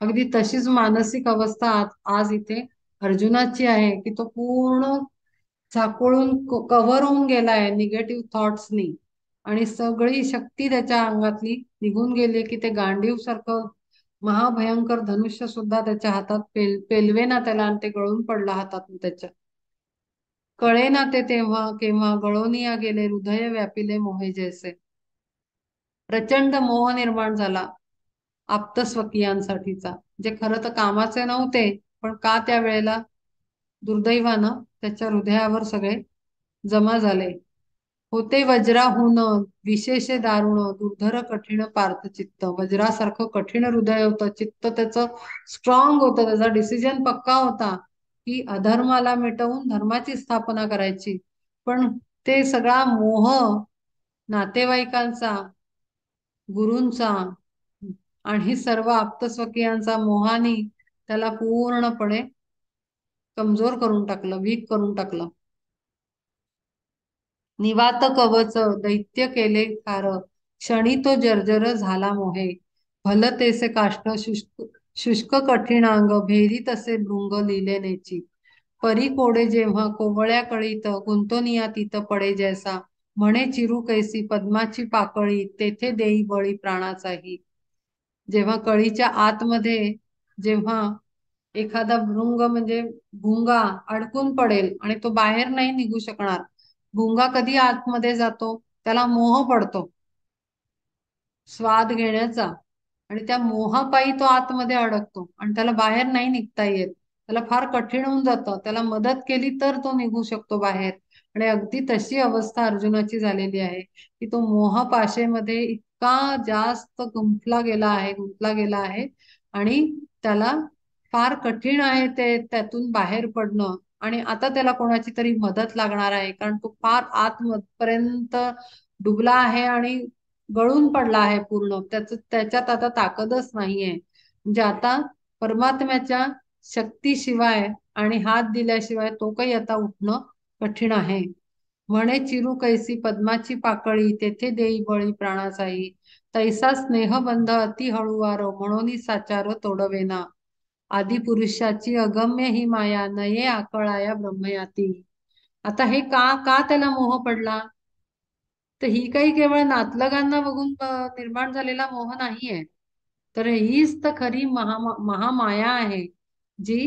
अगदी तशीच मानसिक अवस्था आज इथे अर्जुनाची आहे की तो पूर्ण झाकोळून कव्हर होऊन गेलाय निगेटिव्ह थॉट्सनी. आणि सगळी शक्ती त्याच्या अंगातली निघून गेली की ते गांडीव सारखं महाभयंकर धनुष्य सुद्धा त्याच्या हातात पेलवेना त्याला, आणि ते गळून पडला हातातून त्याच्या. कळेना ते तेव्हा केव्हा गळोनिया गेले, हृदय व्यापिले मोहे जैसे. प्रचंड मोह निर्माण झाला आप्तस्वकीयांसाठीचा, जे खरं तर कामाचे नव्हते, पण का त्या वेळेला दुर्दैवानं त्याच्या हृदयावर सगळे जमा झाले. होते वज्राहून विशेष दारुण, दुर्धर कठीण पार्थ चित्त. वज्रासारखं कठीण हृदय होतं, चित्त त्याचं स्ट्रॉंग होतं, त्याचा डिसिजन पक्का होता की अधर्माला मिटवून धर्माची स्थापना करायची. पण ते सगळा मोह नातेवाईकांचा, गुरूंचा आणि सर्व आप्तस्वकीयांचा मोहानी त्याला पूर्णपणे कमजोर करून टाकलं, वीक करून टाकलं. निवात कवच दैत्य केले ठार, क्षणी तो जर्जर झाला मोहे. भल तेसे काष्ट शुष्क शुष्क कठीणांग, भेरी तसे भृंग लिहिले नेची. परी कोडे जेव्हा कोवळ्या कळीत, गुंतोनिया तीत पडे जैसा. म्हणे चिरू कैसी पद्माची पाकळी, तेथे देई बळी प्राणाचाही. जेव्हा कळीच्या आतमध्ये जेव्हा एखादा भृंग म्हणजे भुंगा अडकून पडेल आणि तो बाहेर नाही निघू शकणार. भुंगा कधी आतमध्ये जातो, त्याला मोह पडतो स्वाद घेण्याचा, आणि त्या मोहापायी तो आतमध्ये अडकतो आणि त्याला बाहेर नाही निघता येत. त्याला फार कठीण होऊन जातं, त्याला मदत केली तर तो निघू शकतो बाहेर. आणि अगदी तशी अवस्था अर्जुनाची झालेली आहे की तो मोहपाशेमध्ये इतका जास्त गुंतला गेला आहे आणि त्याला फार कठीण आहे ते त्यातून बाहेर पडणं. आणि आता त्याला कोणाची तरी मदत लागणार आहे, कारण तो फार आतपर्यंत डुबला आहे आणि गळून पडला आहे पूर्ण. त्याच्यात आता ताकदच नाहीये. म्हणजे आता परमात्म्याच्या शक्तीशिवाय आणि हात दिल्याशिवाय तो काही आता उठणं कठीण आहे. म्हणे चिरू कैसी पद्माची पाकळी, तेथे देई बळी प्राणाचाही. तैसा स्नेहबंध अति हळुवार, म्हणून साचार तोडवेना. आदिपुरुषाची अगम्य ही माया, नये आकळाया ब्रह्मयाती. आता हे का का त्याला मोह पडला? तर ही काही केवळ नातलगांना बघून निर्माण झालेला मोह नाहीये, तर हीच तर खरी महामाया आहे. जी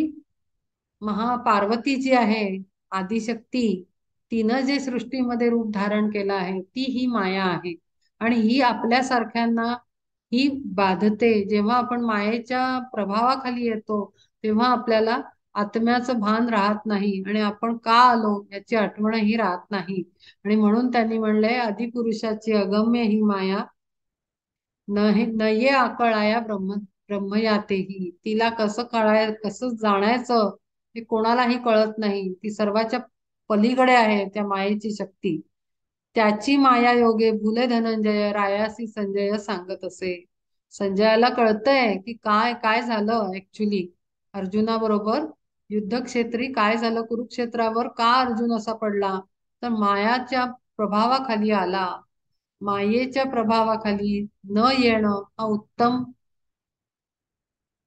महापार्वती जी आहे, आदिशक्ती, तिनं जे सृष्टीमध्ये रूप धारण केलं आहे, ती ही माया आहे. आणि ही आपल्यासारख्यांना ही बाधते. जेव्हा आपण मायेच्या प्रभावाखाली येतो तेव्हा आपल्याला आत्म्याचं भान राहत नाही आणि आपण का आलो याची आठवणही राहत नाही. आणि म्हणून त्यांनी म्हणलंय, आदिपुरुषाची अगम्य ही माया, नये आकळाया ब्रह्मयातेही. तिला कसं जाणायचं हे कोणालाही कळत नाही. ती सर्वाच्या पलीकडे आहे त्या मायेची शक्ती. त्याची माया योगे भुले धनंजय, रायासी संजय सांगत असे. संजयाला कळतंय की काय काय झालं ऍक्च्युली अर्जुनाबरोबर युद्धक्षेत्री, काय झालं कुरुक्षेत्रावर, का अर्जुन असा पडला. तर मायाच्या प्रभावाखाली आला. मायेच्या प्रभावाखाली न येणं हा उत्तम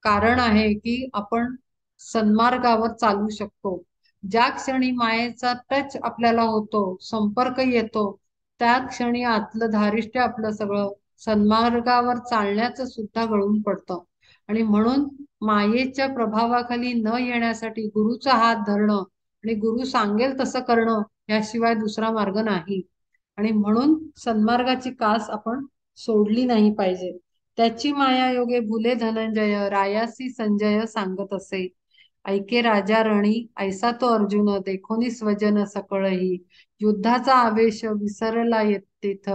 कारण आहे की आपण सन्मार्गावर चालू शकतो. ज्या क्षणी मायेचा टच आपल्याला होतो, संपर्क येतो, त्या क्षणी आतलं धारिष्ट्य आपलं सगळं सन्मार्गावर चालण्याचं सुद्धा गळून पडतं. आणि म्हणून मायेच्या प्रभावाखाली न येण्यासाठी गुरुचा हात धरणं आणि गुरु सांगेल तसं करणं याशिवाय दुसरा मार्ग नाही. आणि म्हणून सन्मार्गाची कास आपण सोडली नाही पाहिजे. त्याची माया योगे भुले धनंजय, रायासी संजय सांगत असे. ऐके राजा रणी ऐसा तो अर्जुन, देखोनी स्वजन सकळही. युद्धाचा आवेश विसरला येत तेथ,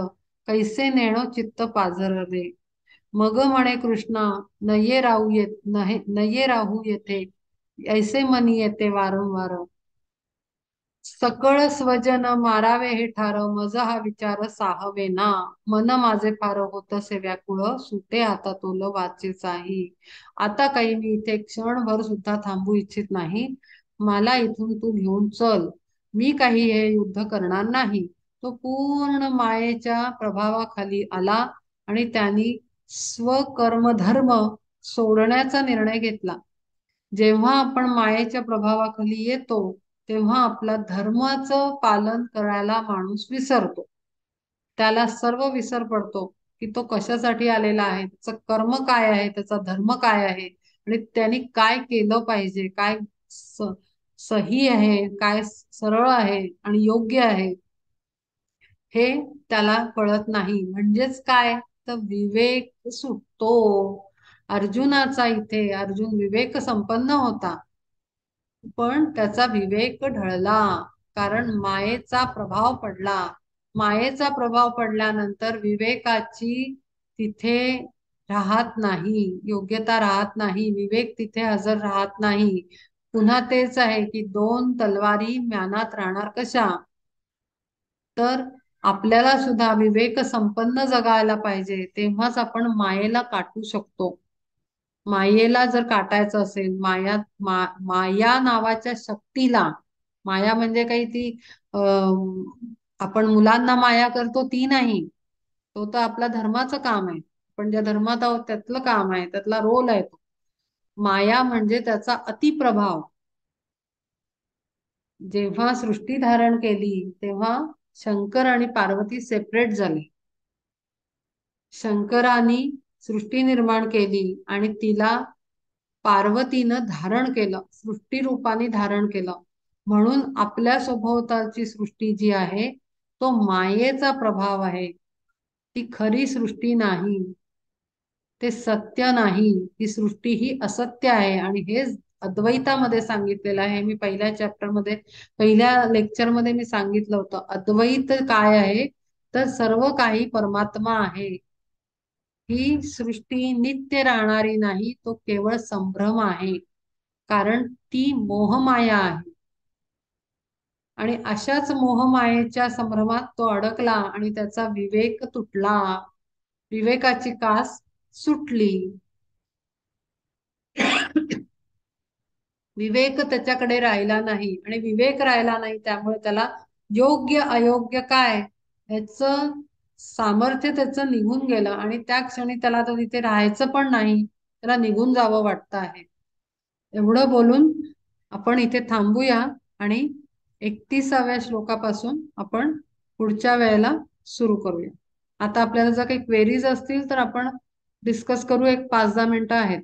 कैसे नेणो चित्त पाझरले. मग म्हणे कृष्णा, नये राहू येथे, ऐसे मनी येते वारंवार. सकळ स्वजन मारावे हे ठार, मज हा विचार साहवे ना. मन माझे फार होतसे व्याकुळ, सुटे आता तोल वाचेचाही. आता काही मी इथे क्षणभर सुद्धा थांबू इच्छित नाही. मला इथून तू घेऊन चल, मी काही हे युद्ध करणार नाही. तो पूर्ण मायेच्या प्रभावाखाली आला आणि त्यांनी स्वकर्मधर्म सोडण्याचा निर्णय घेतला. जेव्हा आपण मायेच्या प्रभावाखाली येतो तेव्हा आपला धर्माचं पालन करायला माणूस विसरतो. त्याला सर्व विसर पडतो की तो कशासाठी आलेला आहे, त्याचं कर्म काय आहे, त्याचा धर्म काय आहे, आणि त्यांनी काय केलं पाहिजे, काय सही आहे, काय सरळ आहे आणि योग्य आहे, हे त्याला कळत नाही. म्हणजेच काय, तर विवेक सुटतो. अर्जुनाचा इथे, अर्जुन विवेक संपन्न होता, पण त्याचा विवेक ढळला, कारण मायेचा प्रभाव पडला. मायेचा प्रभाव पडल्यानंतर विवेकाची तिथे राहत नाही, योग्यता राहत नाही, विवेक तिथे हजर राहत नाही. पुन्हा तेच आहे की दोन तलवारी म्यानात राहणार कशा. तर आपल्याला सुद्धा विवेक संपन्न जगायला पाहिजे, तेव्हाच आपण मायेला काटू शकतो. मायेला जर काटायचं असेल, माया नावाच्या शक्तीला, माया म्हणजे काही ती अं, आपण मुलांना माया करतो ती नाही, तो तर आपला धर्माचं काम आहे. पण ज्या धर्मात आहोत त्यातलं काम आहे, त्यातला रोल आहे तो. माया म्हणजे त्याचा अतिप्रभाव. जेव्हा सृष्टी धारण केली तेव्हा शंकर आणि पार्वती सेपरेट झाले. शंकराने सृष्टी निर्माण केली आणि तिला पार्वतीनं धारण केलं, सृष्टी रूपाने धारण केलं. म्हणून आपल्या सभोवतालची सृष्टी जी आहे तो मायेचा प्रभाव आहे, ती खरी सृष्टी नाही, ते सत्य नाही. ही सृष्टी ही असत्य आहे आणि हे अद्वैतामध्ये सांगितलेलं आहे. मी पहिल्या चॅप्टरमध्ये, पहिल्या लेक्चरमध्ये मी सांगितलं होतं अद्वैत काय आहे, तर सर्व काही परमात्मा आहे. ही सृष्टी नित्य राहणारी नाही, तो केवळ संभ्रम आहे, कारण ती मोहमाया आहे. आणि अशाच मोहमायेच्या संभ्रमात तो अडकला आणि त्याचा विवेक तुटला, विवेकाची कास सुटली. विवेक त्याच्याकडे राहिला नाही, आणि विवेक राहिला नाही त्यामुळे त्याला योग्य अयोग्य काय ह्याचं सामर्थ्य त्याचं निघून गेलं, आणि त्या क्षणी त्याला तर तिथे राहायचं पण नाही, त्याला निघून जावं वाटतं आहे. एवढं बोलून आपण इथे थांबूया आणि 31व्या श्लोकापासून आपण पुढच्या वेळेला सुरू करूया. आता आपल्याला जर काही क्वेरीज असतील तर आपण डिस्कस करू, एक 5-10 मिनिटं आहेत.